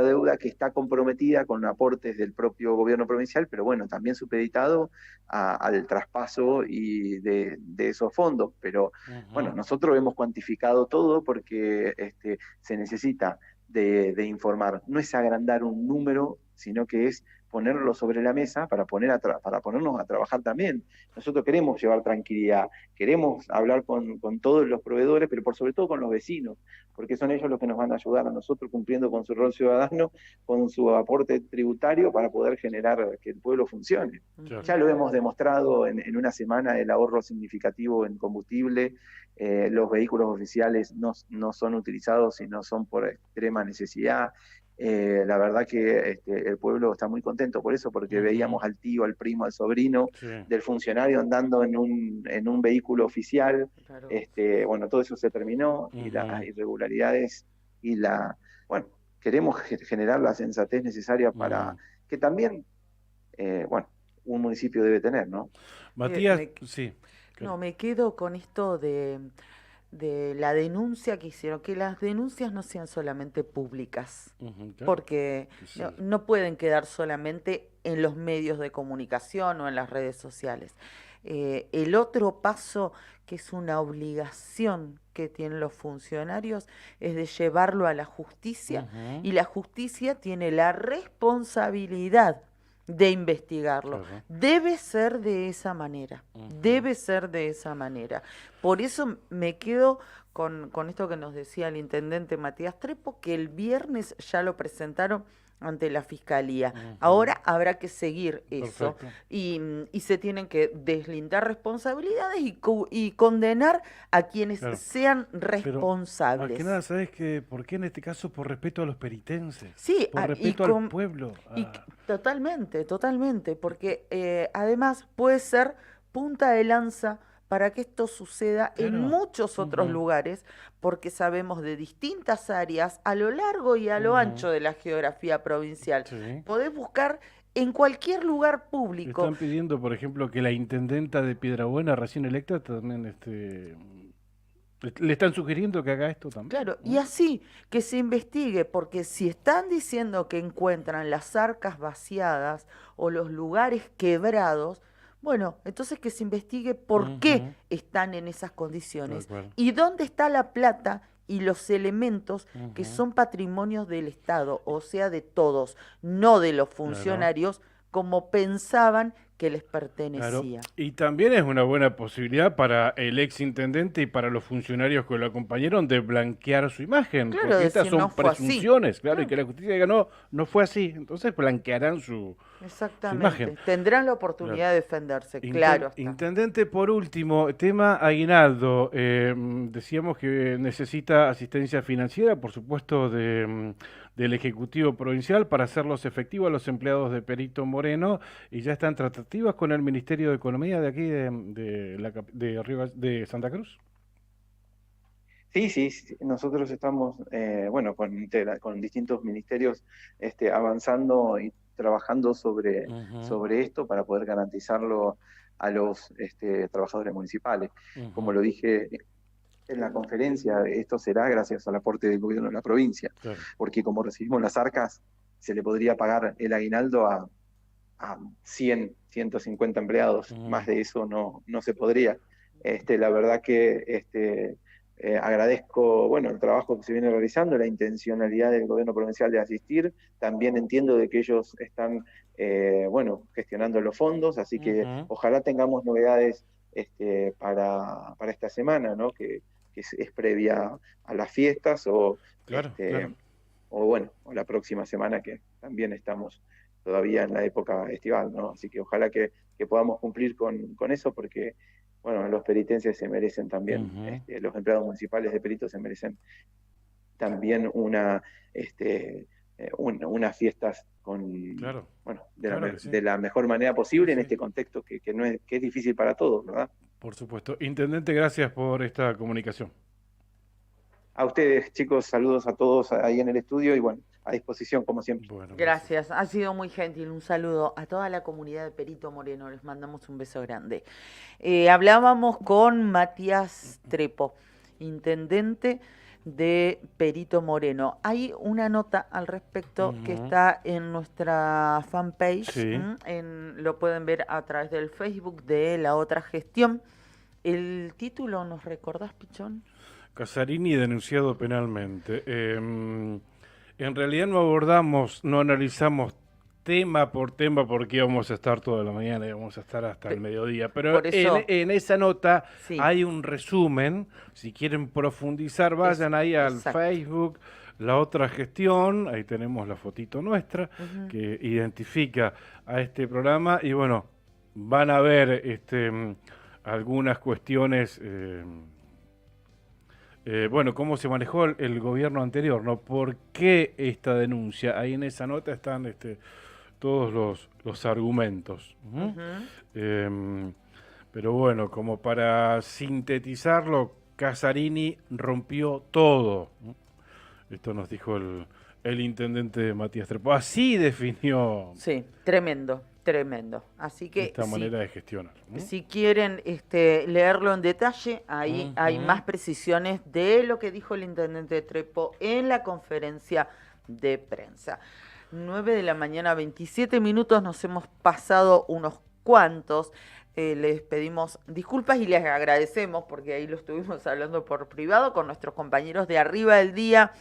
deuda que está comprometida con aportes del propio gobierno provincial, pero bueno, también supeditado al traspaso y de esos fondos. Pero bueno, nosotros hemos cuantificado todo porque se necesita de informar. No es agrandar un número, sino que es ponerlo sobre la mesa para ponernos a trabajar también. Nosotros queremos llevar tranquilidad, queremos hablar con todos los proveedores, pero por sobre todo con los vecinos, porque son ellos los que nos van a ayudar a nosotros cumpliendo con su rol ciudadano, con su aporte tributario para poder generar que el pueblo funcione. Claro. Ya lo hemos demostrado en una semana, el ahorro significativo en combustible, los vehículos oficiales no son utilizados si no son por extrema necesidad. La verdad que el pueblo está muy contento por eso, porque veíamos al tío, al primo, al sobrino del funcionario andando en un vehículo oficial. Claro. Bueno, todo eso se terminó y las irregularidades bueno, queremos generar la sensatez necesaria para que también, un municipio debe tener, ¿no? Matías, sí. No, me quedo con esto de la denuncia que hicieron, que las denuncias no sean solamente públicas, claro, porque no pueden quedar solamente en los medios de comunicación o en las redes sociales. El otro paso, que es una obligación que tienen los funcionarios, es de llevarlo a la justicia, y la justicia tiene la responsabilidad de investigarlo. Claro. Debe ser de esa manera, debe ser de esa manera. Por eso me quedo con esto que nos decía el intendente Matías Trepo, que el viernes ya lo presentaron ante la Fiscalía. Ahora habrá que seguir eso y se tienen que deslindar responsabilidades y condenar a quienes sean responsables. Pero, más que nada, ¿sabes por qué en este caso? Por respeto a los peritenses, sí, por respeto al pueblo. Totalmente, porque además puede ser punta de lanza para que esto suceda en muchos otros lugares, porque sabemos de distintas áreas a lo largo y a lo ancho de la geografía provincial. Podés buscar en cualquier lugar público. Están pidiendo, por ejemplo, que la intendenta de Piedrabuena, recién electa, también le están sugiriendo que haga esto también. Claro, y así, que se investigue, porque si están diciendo que encuentran las arcas vaciadas o los lugares quebrados, bueno, entonces que se investigue por qué están en esas condiciones y dónde está la plata y los elementos que son patrimonios del Estado, o sea, de todos, no de los funcionarios, como pensaban que les pertenecía. Claro. Y también es una buena posibilidad para el ex intendente y para los funcionarios que lo acompañaron de blanquear su imagen, Claro, porque estas decir, son no fue así. presunciones, claro, y que la justicia diga no fue así, entonces blanquearán su Exactamente. imagen. Tendrán la oportunidad de defenderse, claro. Está. Intendente, por último, tema aguinaldo. Decíamos que necesita asistencia financiera, por supuesto, del Ejecutivo Provincial para hacerlos efectivos a los empleados de Perito Moreno, y ya están tratativas con el Ministerio de Economía de aquí de Santa Cruz. Sí, nosotros estamos, con distintos ministerios avanzando y trabajando sobre esto para poder garantizarlo a los trabajadores municipales. Como lo dije en la conferencia, esto será gracias al aporte del gobierno de la provincia, porque como recibimos las arcas, se le podría pagar el aguinaldo a 100, 150 empleados, más de eso no se podría. La verdad que agradezco el trabajo que se viene realizando, la intencionalidad del gobierno provincial de asistir. También entiendo de que ellos están gestionando los fondos, así que ojalá tengamos novedades para esta semana, ¿no? que es previa a las fiestas o la próxima semana, que también estamos todavía en la época estival, ¿no? Así que ojalá que podamos cumplir con eso, porque los peritenses se merecen también, los empleados municipales de peritos se merecen también unas fiestas de la mejor manera posible en este contexto que es difícil para todos, ¿verdad? Por supuesto. Intendente, gracias por esta comunicación. A ustedes, chicos, saludos a todos ahí en el estudio y a disposición como siempre. Gracias, ha sido muy gentil. Un saludo a toda la comunidad de Perito Moreno, les mandamos un beso grande. Hablábamos con Matías Trepo, intendente de Perito Moreno. Hay una nota al respecto que está en nuestra fanpage, lo pueden ver a través del Facebook de La Otra Gestión. El título, ¿nos recordás, Pichón? Casarini denunciado penalmente. En realidad no analizamos tema por tema, porque íbamos a estar toda la mañana, íbamos a estar hasta el mediodía, pero en esa nota hay un resumen. Si quieren profundizar, vayan ahí al Facebook, La Otra Gestión, ahí tenemos la fotito nuestra que identifica a este programa, y van a ver algunas cuestiones, cómo se manejó el gobierno anterior, ¿no? ¿Por qué esta denuncia? Ahí en esa nota están todos los argumentos. Pero como para sintetizarlo, Casarini rompió todo. Esto nos dijo el intendente Matías Trepo. Así definió. Sí, tremendo. Así que esta manera de gestionar. Si quieren leerlo en detalle, ahí hay más precisiones de lo que dijo el intendente Trepo en la conferencia de prensa. 9 de la mañana, 27 minutos, nos hemos pasado unos cuantos. Les pedimos disculpas y les agradecemos, porque ahí lo estuvimos hablando por privado con nuestros compañeros de Arriba del Día.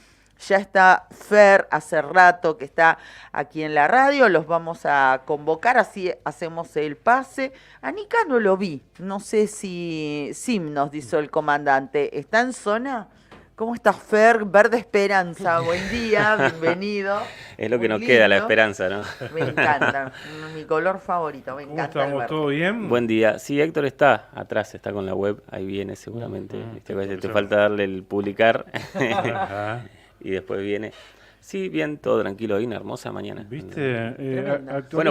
Ya está Fer, hace rato que está aquí en la radio, los vamos a convocar, así hacemos el pase. A Nica no lo vi, no sé si Sim nos dice el comandante. ¿Está en zona? ¿Cómo estás, Fer? Verde Esperanza, buen día, bienvenido. Es lo que nos queda, la esperanza, ¿no? Me encanta, mi color favorito, me encanta. ¿Cómo estamos? ¿Todo bien? Buen día. Sí, Héctor está atrás, está con la web, ahí viene seguramente. Te falta darle el publicar. Y después viene. Sí, bien, todo tranquilo. Hoy una hermosa mañana. ¿Viste?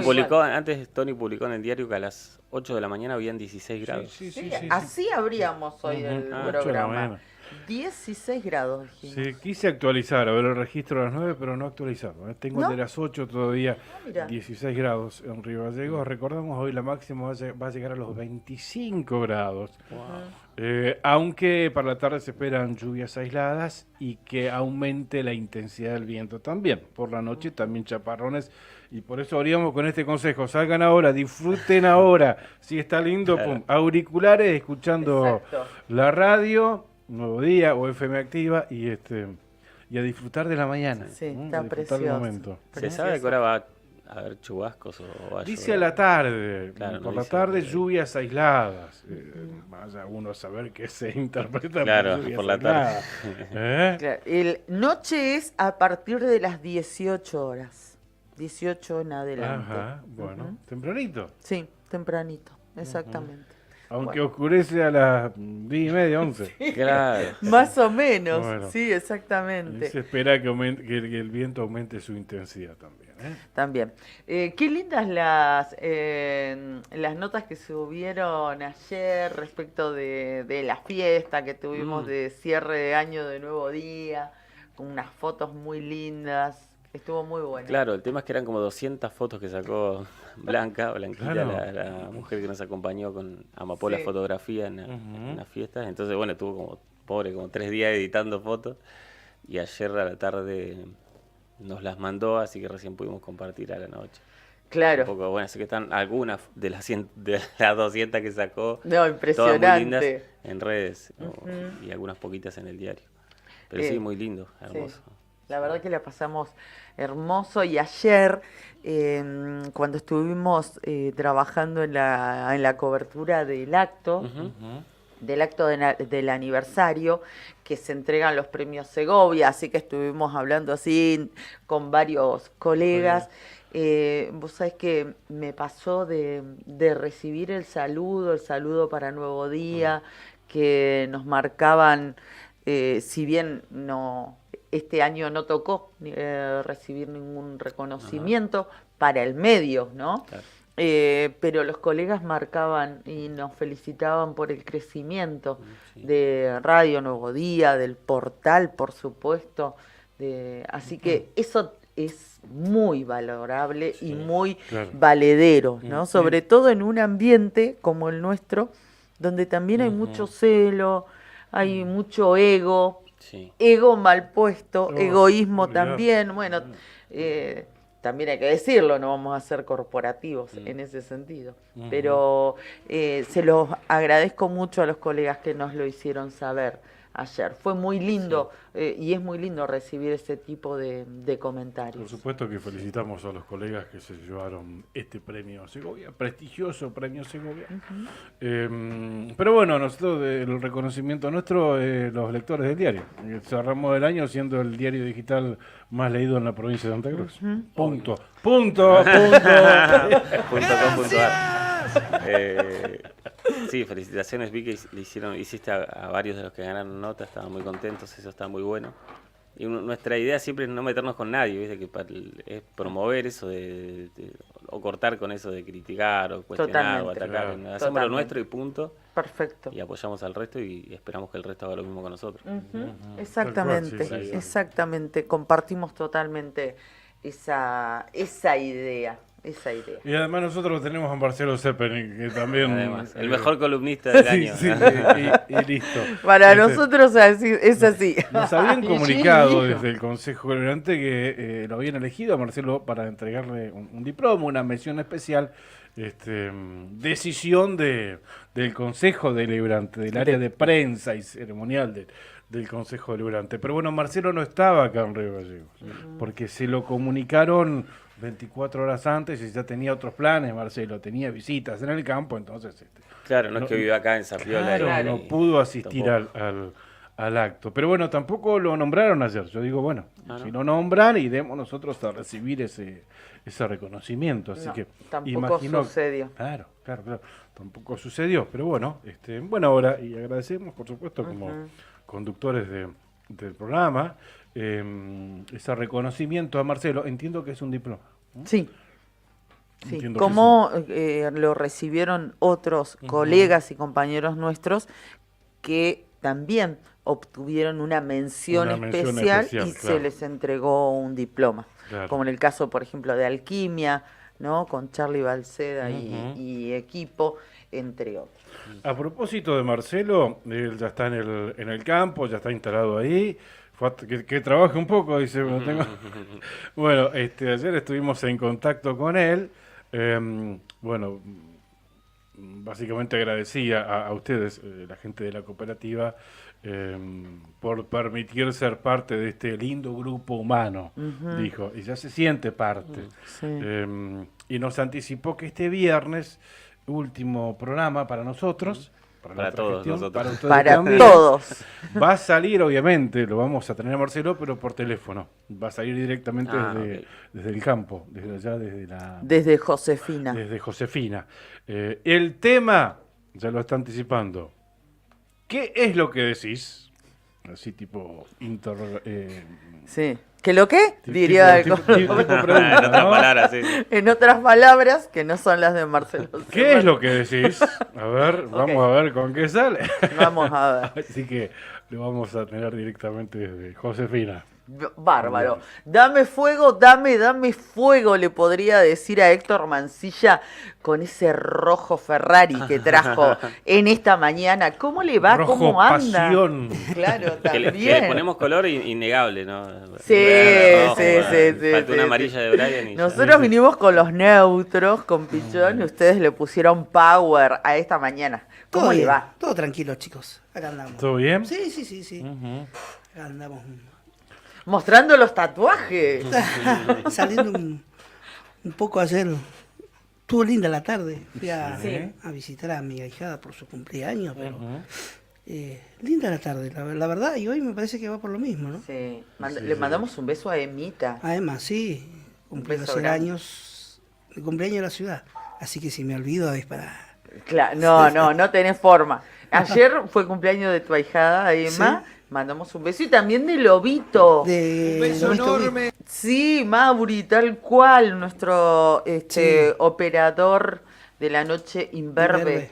Publicó, antes Tony publicó en el diario que a las 8 de la mañana habían 16 grados. Sí, así abríamos hoy el programa. 16 grados, dijimos. Sí, quise actualizar, a ver el registro a las 9, pero no actualizado. Tengo el de las 8 todavía, 16 grados en Río Gallegos. Recordamos, hoy la máxima va a llegar a los 25 grados. Aunque para la tarde se esperan lluvias aisladas y que aumente la intensidad del viento también. Por la noche también chaparrones. Y por eso haríamos con este consejo: salgan ahora, disfruten ahora. Si está lindo, auriculares, escuchando la radio, Nuevo Día o FM Activa, y a disfrutar de la mañana. Sí, está precioso. Se sabe que ahora va a haber chubascos o va a Dice llover. a la tarde, Claro, por no la dice tarde que- lluvias aisladas. Vaya uno a saber qué se interpreta Claro, por lluvias por la tarde. aisladas. ¿Eh? Claro, el noche es a partir de las 18 horas. 18 en adelante. Ajá, bueno, Ujú. tempranito. Sí, tempranito, exactamente. Aunque Bueno. oscurece a las 10:30, 11. Claro. Más o menos, Bueno. sí, Y exactamente. se espera que el viento aumente su intensidad también. También. Qué lindas las notas que subieron ayer respecto de la fiesta que tuvimos de cierre de año de Nuevo Día, con unas fotos muy lindas. Estuvo muy bueno. Claro, el tema es que eran como 200 fotos que sacó Blanquita, Claro. la mujer que nos acompañó con Amapola Sí. Fotografía en las fiestas. Entonces, bueno, estuvo como, pobre, como 3 días editando fotos. Y ayer a la tarde nos las mandó, así que recién pudimos compartir a la noche. Claro. Un poco, bueno, así que están algunas de las, de las 200 que sacó. No, Todas impresionante. muy lindas en redes ¿no? Ujú. Y algunas poquitas en el diario. Pero Sí. sí, muy lindo, hermoso. Sí. La verdad que la pasamos hermoso y ayer cuando estuvimos trabajando en la cobertura del acto, del aniversario, que se entregan los premios Segovia, así que estuvimos hablando así con varios colegas. Vos sabés que me pasó de recibir el saludo para Nuevo Día, que nos marcaban, si bien este año no tocó recibir ningún reconocimiento para el medio, ¿no? Claro. Pero los colegas marcaban y nos felicitaban por el crecimiento de Radio Nuevo Día, del portal, por supuesto. Así que eso es muy valorable y muy claro. valedero, ¿no? Sobre todo en un ambiente como el nuestro, donde también hay mucho celo, hay mucho ego, Sí. ego mal puesto, Oh, egoísmo olvidate. también. Bueno, también hay que decirlo, no vamos a ser corporativos en ese sentido. Pero se los agradezco mucho a los colegas que nos lo hicieron saber ayer. Fue muy lindo y es muy lindo recibir ese tipo de comentarios. Por supuesto que felicitamos a los colegas que se llevaron este premio Segovia, prestigioso premio Segovia. Pero bueno, nosotros el reconocimiento nuestro, los lectores del diario. Cerramos el año siendo el diario digital más leído en la provincia de Santa Cruz. Punto. Sí, felicitaciones, vi que hiciste a varios de los que ganaron nota, estaban muy contentos, eso está muy bueno. Y nuestra idea siempre es no meternos con nadie, ¿viste? Que es promover eso o cortar con eso de criticar o cuestionar o Totalmente. atacar. Claro. Hacemos Totalmente. lo nuestro y punto. Perfecto. Y apoyamos al resto y esperamos que el resto haga lo mismo con nosotros. Exactamente, Tal cual, sí, sí. exactamente. Compartimos totalmente esa idea. Y además nosotros tenemos a Marcelo Zeppelin, que también... Además, el mejor columnista del año. Sí, y listo. Para Este, nosotros es así. Nos habían comunicado Sí. desde el Consejo Deliberante que lo habían elegido a Marcelo para entregarle un diploma, una mención especial, decisión del Consejo Deliberante, del área de prensa y ceremonial del Consejo Deliberante. Pero bueno, Marcelo no estaba acá en Río Gallegos, porque se lo comunicaron 24 horas antes y ya tenía otros planes, Marcelo, tenía visitas en el campo, entonces... Claro, no es que vive acá en Zapiola. Claro, no pudo asistir al acto. Pero bueno, tampoco lo nombraron ayer. Yo digo, bueno, si lo nombran, iremos nosotros a recibir ese reconocimiento. Así No, que tampoco imagino... sucedió. Claro. Tampoco sucedió. Pero bueno, buena hora. Y agradecemos, por supuesto, como conductores del programa, ese reconocimiento a Marcelo. Entiendo que es un diploma. Sí. Sí, Entiendo como lo recibieron otros colegas y compañeros nuestros que también obtuvieron una mención especial y claro. se les entregó un diploma. Claro. Como en el caso, por ejemplo, de Alquimia, ¿no? Con Charlie Balceda y equipo, entre otros. A propósito de Marcelo, él ya está en el campo, ya está instalado ahí. Que trabaje un poco, dice. Bueno, ayer estuvimos en contacto con él. Bueno, básicamente agradecía a ustedes, la gente de la cooperativa, por permitir ser parte de este lindo grupo humano, dijo, y ya se siente parte. Sí. Y nos anticipó que este viernes, último programa para nosotros, para todos nosotros. para ustedes Para también, todos. va a salir, obviamente, lo vamos a tener a Marcelo, pero por teléfono. Va a salir directamente desde el campo, desde allá, Desde Josefina. Desde Josefina. El tema, ya lo está anticipando. ¿Qué es lo que decís? Así tipo Sí. ¿Qué lo qué? Diría tipo pregunta, en otras ¿no? palabras, sí. En otras palabras, que no son las de Marcelo. ¿Qué es lo que decís? A ver, vamos a ver con qué sale. Vamos a ver. Así que lo vamos a tener directamente desde Josefina. Bárbaro. Dame fuego, dame fuego, le podría decir a Héctor Mancilla con ese rojo Ferrari que trajo en esta mañana. ¿Cómo le va? Rojo ¿Cómo anda? pasión. Claro, Que le también. ponemos color innegable, ¿no? Sí, Verde, rojo, sí. falta una amarilla de Brian y Nosotros vinimos con los neutros, con Pichón, y ustedes le pusieron power a esta mañana. ¿Cómo Todo le bien, va? todo tranquilo, chicos. Acá andamos. ¿Todo bien? Sí. Acá andamos. Mostrando los tatuajes. Saliendo un poco ayer. Estuvo linda la tarde. Fui a visitar a mi ahijada por su cumpleaños, pero linda la tarde, la verdad. Y hoy me parece que va por lo mismo, ¿no? Sí. Le mandamos un beso a Emita. A Emma, sí. Cumplió beso 100 grande. años de cumpleaños de la ciudad. Así que si me olvido es para... Claro, no tenés forma. Ayer fue cumpleaños de tu ahijada, Emma. Sí. Mandamos un beso y también de Lobito. Un beso enorme. Sí, Mauri, tal cual, nuestro operador de la noche imberbe,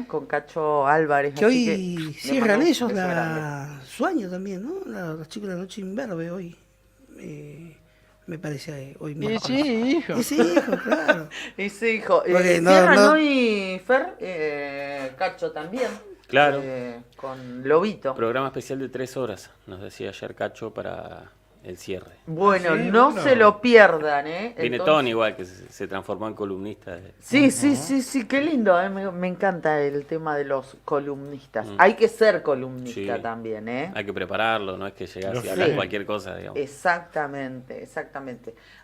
con Cacho Álvarez. Que así hoy le cierran mandamos un ellos beso grande. su año también, ¿no? Los chicos de la noche imberbe hoy. Me parece hoy más. Ese hijo. Ese hijo, claro. Ese hijo. Porque Cierran no- hoy, Fer, Cacho también. Claro. Con Lobito. Programa especial de 3 horas, nos decía ayer Cacho para el cierre. Bueno, Sí, no bueno. se lo pierdan, Viene Entonces- Tony igual, que se transformó en columnista. Sí, qué lindo, me encanta el tema de los columnistas. Hay que ser columnista Sí. también, Hay que prepararlo, no es que llegas y Sí. hablas cualquier cosa, digamos. Exactamente.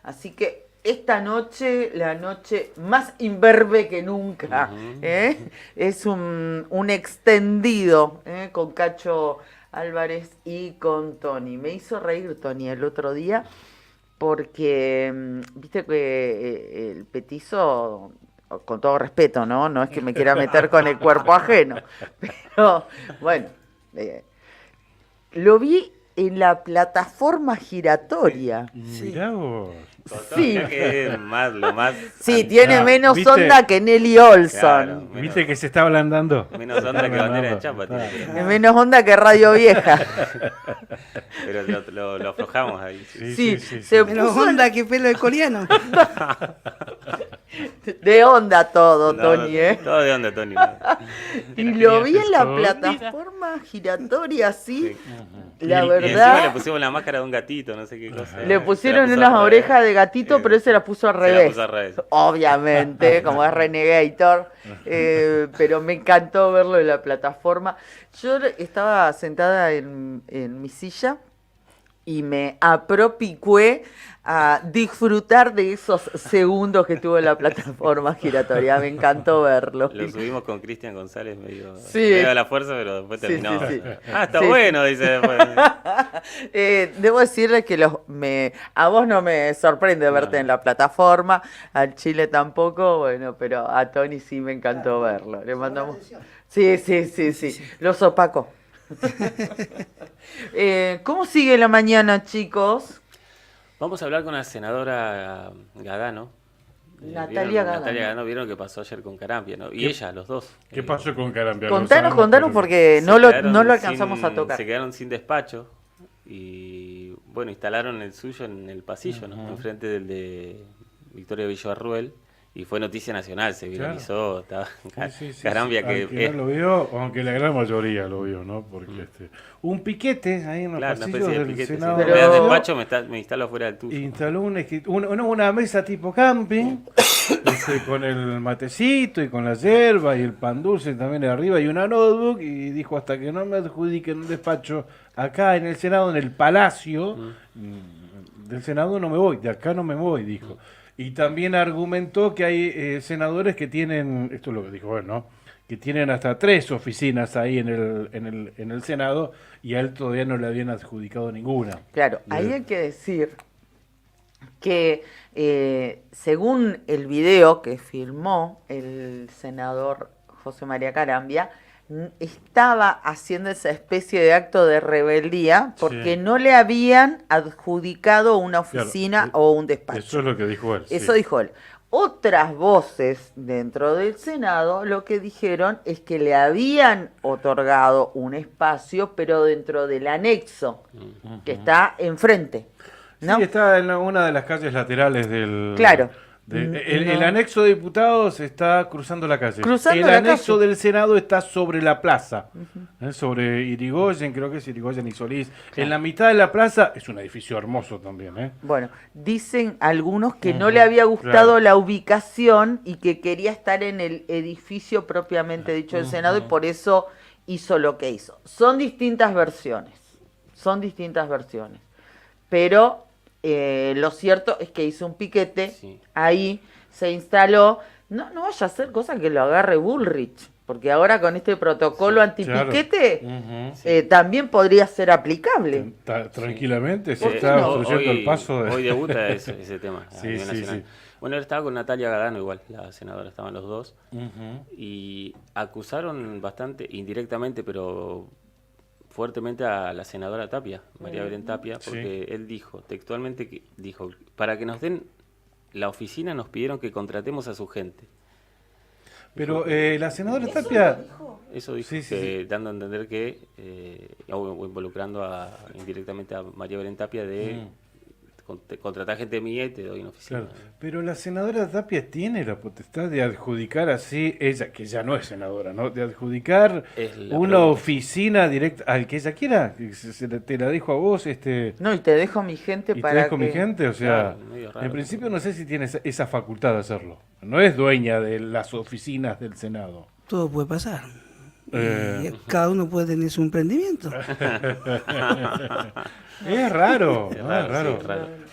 Así que esta noche, la noche más imberbe que nunca, es un extendido con Cacho Álvarez y con Tony. Me hizo reír Tony el otro día porque, viste que el petizo, con todo respeto, no es que me quiera meter con el cuerpo ajeno, pero bueno, lo vi en la plataforma giratoria. Mirá vos. Sí. Que es lo más... Sí, tiene menos ¿viste? onda que Nelly Olson. Claro, ¿Viste que se está ablandando? menos onda que bandera de chapa tiene. Es menos onda que Radio Vieja. Pero lo aflojamos ahí. Sí, se Menos puso onda que pelo de coreano. de onda todo, No, Tony, Todo de onda, Tony. Y lo vi en la Todo. plataforma giratoria así. Y La encima le verdad, pusimos la máscara de un gatito, no sé qué cosa. le pusieron Se la puso unas al revés. orejas de gatito, pero él se las puso al Se la revés. puso al revés. Obviamente, como es Renegator, pero me encantó verlo en la plataforma. Yo estaba sentada en mi silla y me apropicué a disfrutar de esos segundos que tuvo en la plataforma giratoria. Me encantó verlo. Lo subimos con Cristian González medio a la fuerza, pero después Sí, terminó. sí. Ah, está Sí, bueno, sí. dice después. Debo decirle que a vos no me sorprende verte en la plataforma, al Chile tampoco, bueno, pero a Tony sí me encantó verlo. Le mandamos. Sí. Los opaco. ¿Cómo sigue la mañana, chicos? Vamos a hablar con la senadora Gadano. Natalia Gadano. Vieron lo que pasó ayer con Carampia, ¿no? Y ella, los dos. ¿Qué pasó con Carampia? Contanos porque Se no lo quedaron alcanzamos a tocar. Se quedaron sin despacho y, bueno, instalaron el suyo en el pasillo, ¿no? Enfrente del de Victoria Villarruel. y fue noticia nacional, se viralizó. Claro. Carambia que... Aunque no lo vio, aunque la gran mayoría lo vio, ¿no? Porque un piquete ahí en los pasillos del Senado. Me das despacho, me instalo afuera del tuyo. Instaló una mesa tipo camping, con el matecito y con la yerba y el pan dulce también arriba y una notebook, y dijo: hasta que no me adjudiquen un despacho acá en el Senado, en el Palacio del Senado, no me voy, de acá no me voy, dijo. Y también argumentó que hay senadores que tienen, esto es lo que dijo él, ¿no? Que tienen hasta 3 oficinas ahí en el Senado, y a él todavía no le habían adjudicado ninguna. Claro, ahí hay que decir que según el video que filmó el senador José María Carambia, estaba haciendo esa especie de acto de rebeldía porque no le habían adjudicado una oficina o un despacho. Eso es lo que dijo él. Eso dijo él. Otras voces dentro del Senado lo que dijeron es que le habían otorgado un espacio, pero dentro del anexo, que está enfrente, ¿no? Sí, está en una de las calles laterales del... Claro. El anexo de diputados está cruzando la calle. Cruzando el la anexo calle. del Senado está sobre la plaza, sobre Irigoyen, creo que es Irigoyen y Solís. Claro. En la mitad de la plaza es un edificio hermoso también. Bueno, dicen algunos que no le había gustado la ubicación y que quería estar en el edificio propiamente dicho del Senado, y por eso hizo lo que hizo. Son distintas versiones, pero lo cierto es que hizo un piquete, ahí se instaló. No vaya a ser cosa que lo agarre Bullrich, porque ahora con este protocolo antipiquete también podría ser aplicable. Tranquilamente, se está obstruyendo el paso. Hoy debuta ese tema a nivel nacional. Bueno, él estaba con Natalia Gadano, igual, la senadora, estaban los dos, y acusaron bastante, indirectamente, pero fuertemente, a la senadora Tapia, María Belén Tapia, porque él dijo, textualmente, para que nos den la oficina nos pidieron que contratemos a su gente. Pero la senadora Tapia... Eso dijo, dando a entender que, o involucrando indirectamente a María Belén Tapia de... contratar gente mía y te doy una oficina. Claro, pero la senadora Tapia tiene la potestad de adjudicar así, ella, que ya no es senadora, ¿no? De adjudicar una oficina directa al que ella quiera. Te la dejo a vos. No, y te dejo mi gente y para te dejo mi gente, o sea, en principio no sé si tiene esa facultad de hacerlo. No es dueña de las oficinas del Senado. Todo puede pasar. Y cada uno puede tener su emprendimiento. Es raro, es raro.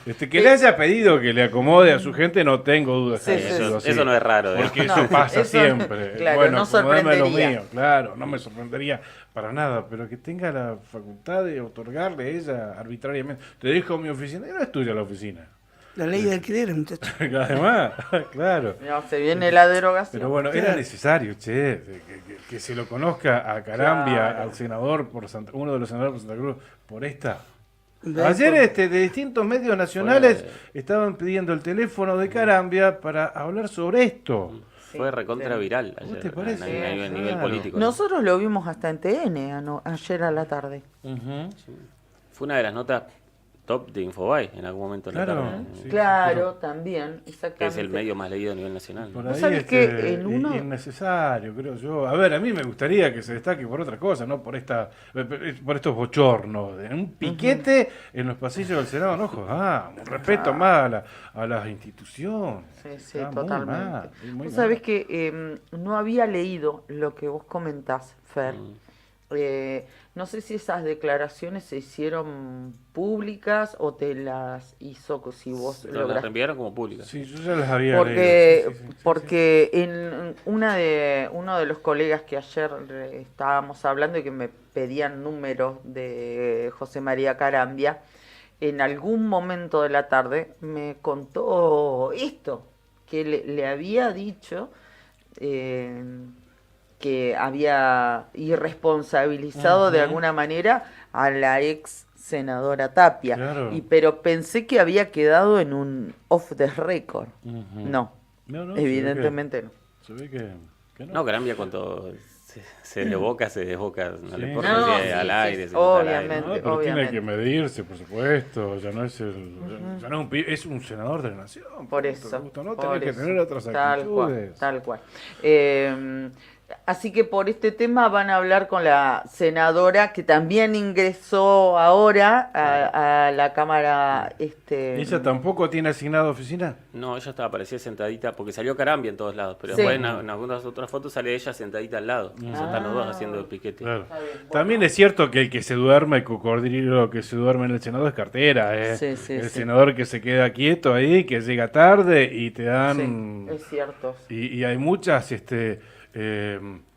Que le haya pedido que le acomode a su gente, no tengo dudas. Eso no es raro. Porque eso pasa siempre. Claro, bueno, no sorprendería. Lo mío, claro, no me sorprendería para nada, pero que tenga la facultad de otorgarle a ella arbitrariamente. Te dejo mi oficina, y no es tuya la oficina. La ley de alquileres, muchachos. Además, claro. No, se viene la derogación. Pero bueno, era necesario, que se lo conozca a Carambia, al senador, uno de los senadores por Santa Cruz, por esta. Ayer de distintos medios nacionales estaban pidiendo el teléfono de Carambia para hablar sobre esto. Fue recontra viral ayer. ¿Vos te parece? A nivel político. Nosotros lo vimos hasta en TN ayer a la tarde. Fue una de las notas top de Infobae en algún momento de la tarde. Claro, también, exactamente. Que es el medio más leído a nivel nacional. Por ahí es innecesario, creo yo. A ver, a mí me gustaría que se destaque por otra cosa, no por estos bochornos. Un piquete en los pasillos del Senado, no jodas, un respeto más a las instituciones. Sí, totalmente. Vos sabés que no había leído lo que vos comentás, Fer. No sé si esas declaraciones se hicieron públicas o te las hizo si vos las enviaron como públicas. Sí, yo ya las había leído. Porque en uno de los colegas que ayer estábamos hablando y que me pedían números de José María Carambia, en algún momento de la tarde me contó esto, que le había dicho... que había irresponsabilizado de alguna manera a la ex senadora Tapia. Claro. Pero pensé que había quedado en un off the record. No, evidentemente no. Se ve que No, Carambia cuando se desboca, no le importa No, si es al aire, si no está al aire. No, pero tiene que medirse, por supuesto. Ya no es ya no es es un senador de la nación. Por eso. No por tiene que eso. tener otras Tal cual, actitudes. tal cual. Así que por este tema van a hablar con la senadora que también ingresó ahora a la Cámara. ¿Ella tampoco tiene asignada oficina? No, ella parecía sentadita, porque salió Carambia en todos lados, pero Sí. después en algunas otras fotos sale ella sentadita al lado. O sea, están los dos haciendo el piquete. Claro. También es cierto que el que se duerme, el cocodrilo que se duerme en el Senado es cartera. Sí, el sí. senador que se queda quieto ahí, que llega tarde y te dan... Sí, es cierto. Y hay muchas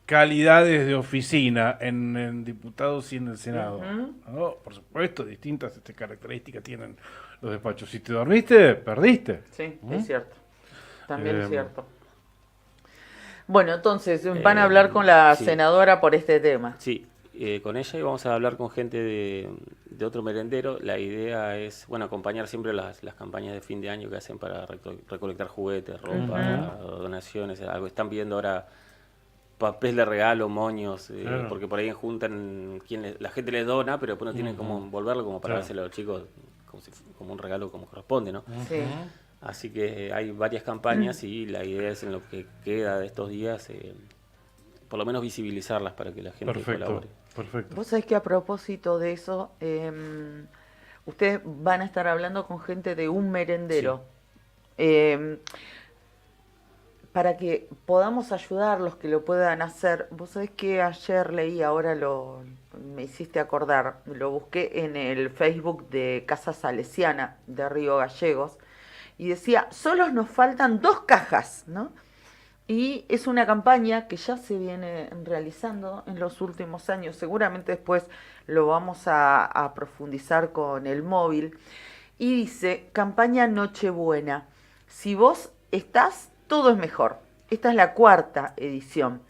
calidades de oficina en diputados y en el Senado. ¿No? Por supuesto, distintas características tienen los despachos. Si te dormiste, perdiste. Sí, es cierto. También es cierto. Bueno, entonces van a hablar con la sí. senadora por este tema. Sí, con ella y vamos a hablar con gente de otro merendero. La idea es, bueno, acompañar siempre las campañas de fin de año que hacen para recolectar juguetes, ropa, donaciones, algo. Están pidiendo ahora papel de regalo, moños, Claro. porque por ahí juntan, la gente les dona, pero después no tienen cómo envolverlo como para Claro. dárselo a los chicos como un regalo como corresponde, ¿no? Sí. Así que hay varias campañas y la idea es en lo que queda de estos días, por lo menos visibilizarlas para que la gente colabore. Perfecto. Vos sabés que a propósito de eso, ustedes van a estar hablando con gente de un merendero. Para que podamos ayudar los que lo puedan hacer. Vos sabés que ayer leí, ahora me hiciste acordar, lo busqué en el Facebook de Casa Salesiana de Río Gallegos y decía, solo nos faltan 2 cajas, ¿no? Y es una campaña que ya se viene realizando en los últimos años. Seguramente después lo vamos a profundizar con el móvil. Y dice, campaña Nochebuena. Si vos estás, todo es mejor. Esta es la 4ª edición.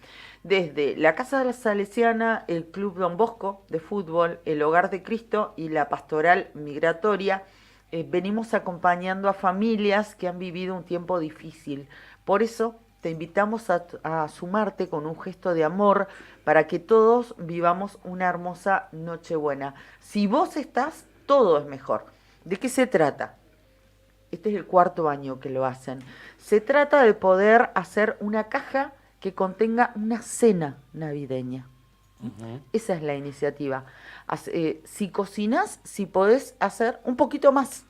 Desde la Casa Salesiana, el Club Don Bosco de fútbol, el Hogar de Cristo y la Pastoral Migratoria, venimos acompañando a familias que han vivido un tiempo difícil. Por eso te invitamos a sumarte con un gesto de amor para que todos vivamos una hermosa Nochebuena. Si vos estás, todo es mejor. ¿De qué se trata? Este es el 4º año que lo hacen. Se trata de poder hacer una caja que contenga una cena navideña. Esa es la iniciativa. Si cocinás, si podés hacer un poquito más,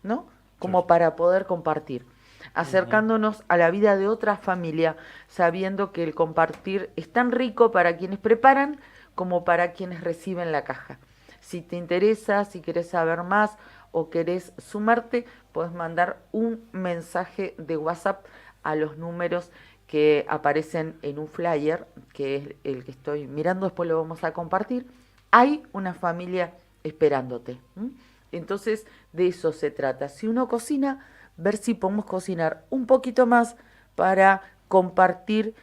¿no? Como para poder compartir. Acercándonos a la vida de otra familia, sabiendo que el compartir es tan rico para quienes preparan como para quienes reciben la caja. Si te interesa, si querés saber más o querés sumarte, podés mandar un mensaje de WhatsApp a los números que aparecen en un flyer, que es el que estoy mirando, después lo vamos a compartir. Hay una familia esperándote. Entonces, de eso se trata. Si uno cocina, ver si podemos cocinar un poquito más para compartir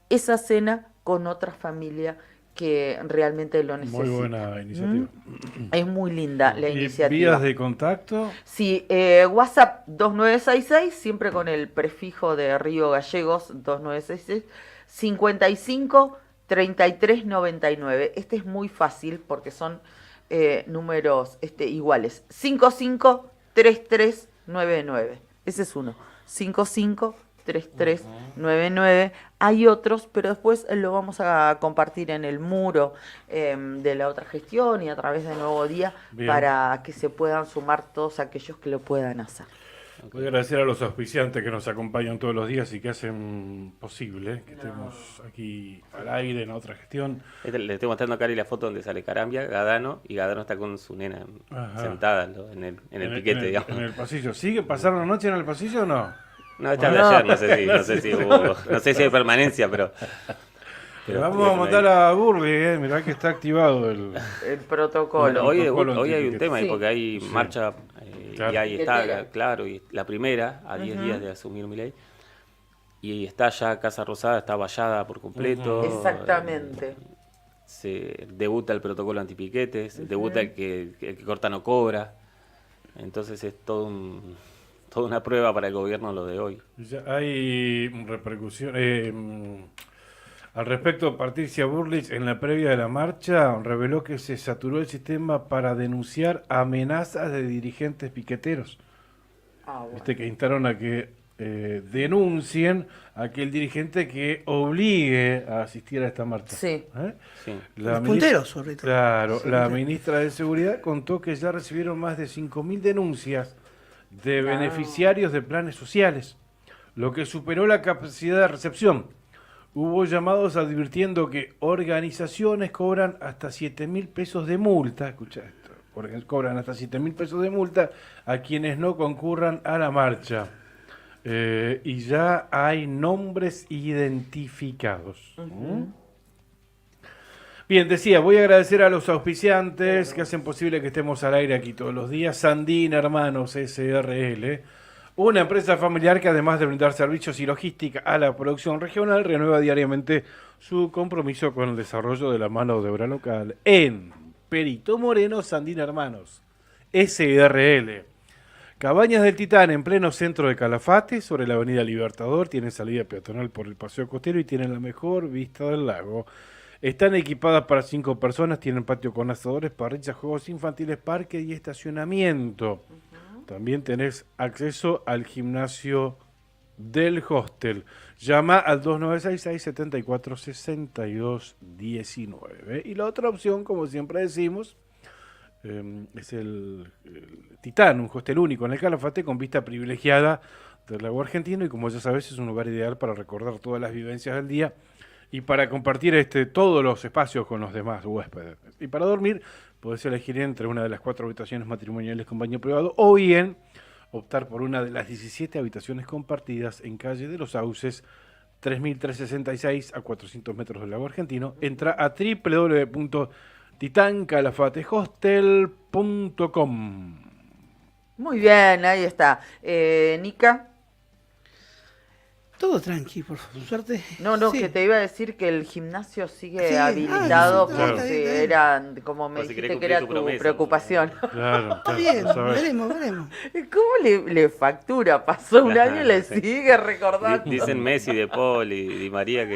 esa cena con otra familia que realmente lo necesita. Muy buena iniciativa. Es muy linda la iniciativa. ¿Vías de contacto? Sí, WhatsApp 2966, siempre con el prefijo de Río Gallegos, 2966, 55 33 99. Este es muy fácil porque son números iguales. 55 33 99. Ese es uno. 55 3399. Hay otros, pero después lo vamos a compartir en el muro de la otra gestión y a través de Nuevo Día. Bien. Para que se puedan sumar todos aquellos que lo puedan hacer. Voy a agradecer a los auspiciantes que nos acompañan todos los días y que hacen posible que estemos aquí al aire en otra gestión. Le estoy mostrando a Cari la foto donde sale Carambia, Gadano, y Gadano está con su nena sentada en el piquete, digamos. En el pasillo. ¿Sigue? ¿Pasaron la noche en el pasillo o no? No, esta de ayer, no sé si hay permanencia, pero vamos a mandar a Burley, mirá que está activado el protocolo. Bueno, hoy hay un tema, porque hay marcha claro. y ahí está, claro, y la primera, a 10 días de asumir Milei, y está ya Casa Rosada, está vallada por completo. Exactamente. Se debuta el protocolo antipiquetes, debuta el que corta no cobra, entonces es toda una prueba para el gobierno lo de hoy. Ya hay repercusión, Al respecto, Patricia Burlich, en la previa de la marcha, reveló que se saturó el sistema para denunciar amenazas de dirigentes piqueteros. Viste que instaron a que denuncien a aquel dirigente que obligue a asistir a esta marcha. Sí. Sí. La Los punteros, sobre todo. Claro, Sí, la sí. ministra de Seguridad contó que ya recibieron más de 5.000 denuncias de beneficiarios de planes sociales, lo que superó la capacidad de recepción. Hubo llamados advirtiendo que organizaciones cobran hasta 7.000 pesos de multa, escucha esto, cobran hasta 7.000 pesos de multa a quienes no concurran a la marcha. Y ya hay nombres identificados. Bien, decía, voy a agradecer a los auspiciantes que hacen posible que estemos al aire aquí todos los días. Sandín Hermanos SRL, una empresa familiar que además de brindar servicios y logística a la producción regional, renueva diariamente su compromiso con el desarrollo de la mano de obra local en Perito Moreno, Sandín Hermanos SRL. Cabañas del Titán, en pleno centro de Calafate, sobre la avenida Libertador, tienen salida peatonal por el paseo costero y tienen la mejor vista del lago. Están equipadas para 5 personas, tienen patio con asadores, parrillas, juegos infantiles, parque y estacionamiento. También tenés acceso al gimnasio del hostel. Llama al 2966-746219. Y la otra opción, como siempre decimos, es el Titán, un hostel único en el Calafate con vista privilegiada del lago argentino y, como ya sabes, es un lugar ideal para recordar todas las vivencias del día y para compartir todos los espacios con los demás huéspedes. Y para dormir podés elegir entre una de las 4 habitaciones matrimoniales con baño privado o bien optar por una de las 17 habitaciones compartidas en calle de los Sauces, 3366 a 400 metros del lago argentino. Entra a www.titancalafatehostel.com. Muy bien, ahí está. Nica. Todo tranqui, por suerte. No, Sí. que te iba a decir que el gimnasio sigue Sí, habilitado sí, porque está bien. era, como me Por si querés dijiste que cumplir era tu tu promesa. preocupación. Claro, Está bien, veremos. ¿Cómo le factura? Pasó un Claro, año y le sí. sigue recordando. Dicen Messi, De Paul y Di María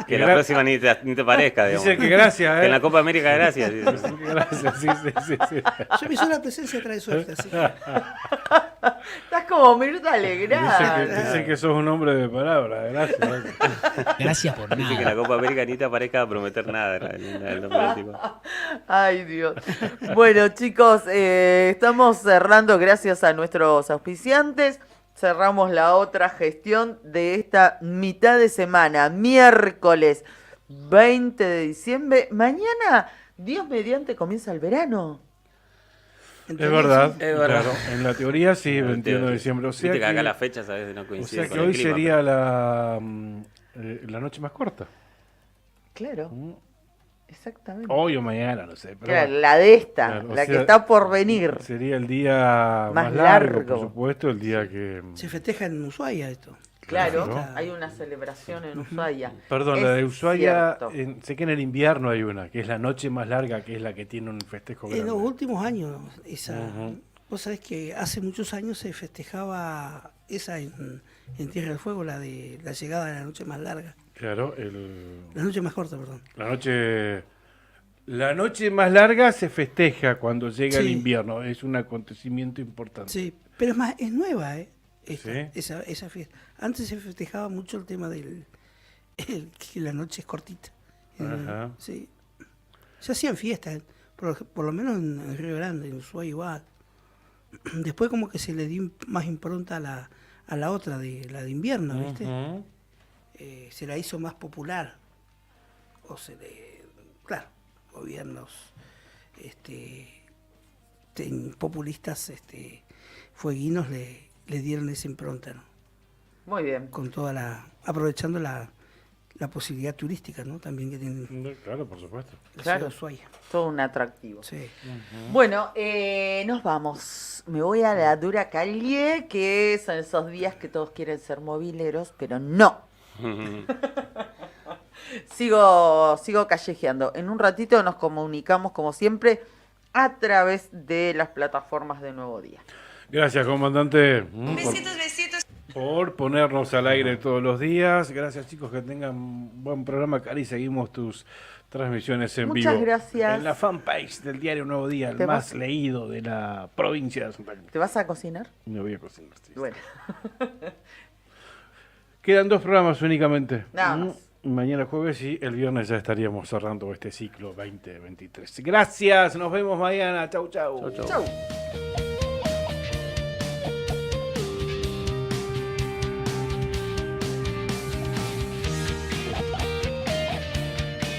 que la próxima ni te parezca, digamos. Dicen que gracias, Que en la Copa América gracias. Gracias, sí. Yo mi sola presencia trae suerte, así que... Estás como Mirta Legrand. Dicen que sos un hombre de palabra, gracias. Gracias por Dice que en la Copa América ni te parezca prometer nada en el político. Ay, Dios. Bueno, chicos, estamos cerrando gracias a nuestros auspiciantes. Cerramos la otra gestión de esta mitad de semana, miércoles 20 de diciembre. Mañana, Dios mediante, comienza el verano. Es verdad, Es verdad. claro, en la teoría sí, 21 de diciembre. O sea Viste que acá que, la fecha, ¿sabes? No o coincide sea que con el hoy clima, sería la noche más corta. Claro, exactamente. Hoy o mañana, no sé. Pero Claro, bueno. la de esta, Claro, o la sea, que está por venir. Sería el día Más más largo, largo. por supuesto, el día que... Se festeja en Ushuaia esto. Claro, Claro. hay una celebración en Ushuaia. Perdón, Es la de Ushuaia, cierto. sé que en el invierno hay una, que es la noche más larga, que es la que tiene un festejo En grande. los últimos años, Ujú. vos sabés que hace muchos años se festejaba esa en Tierra del Fuego, la de la llegada de la noche más larga. Claro, La noche más corta, perdón. La noche más larga se festeja cuando llega el Sí. invierno, es un acontecimiento importante. Sí, pero es nueva, ¿Sí? esa fiesta. Antes se festejaba mucho el tema que la noche es cortita. Ajá. Sí. Se hacían fiestas, por lo menos en Río Grande, en Ushuaia igual. Después como que se le dio más impronta a la otra, la de invierno, ¿viste? Ujú. Se la hizo más popular. Claro, gobiernos populistas fueguinos le dieron esa impronta, ¿no? Muy bien. Con aprovechando la posibilidad turística, ¿no? También que tienen. Claro, por supuesto. La Claro, ciudad de Ushuaia. todo un atractivo. Sí. Bueno, nos vamos. Me voy a la dura calle, que son esos días que todos quieren ser mobileros, pero no. Sigo callejeando. En un ratito nos comunicamos, como siempre, a través de las plataformas de Nuevo Día. Gracias, comandante. Besitos, besitos. por ponernos al aire todos los días. Gracias, chicos, que tengan un buen programa. Cari, seguimos tus transmisiones en Muchas vivo. gracias. En la fanpage del diario Nuevo Día, el más leído de la provincia de Santa Cruz. ¿Te vas a cocinar? Me voy a cocinar, sí. Bueno. Quedan 2 programas únicamente. Nada más. Mañana jueves y el viernes ya estaríamos cerrando este ciclo 2023. Gracias, nos vemos mañana. Chau, chau. Chau.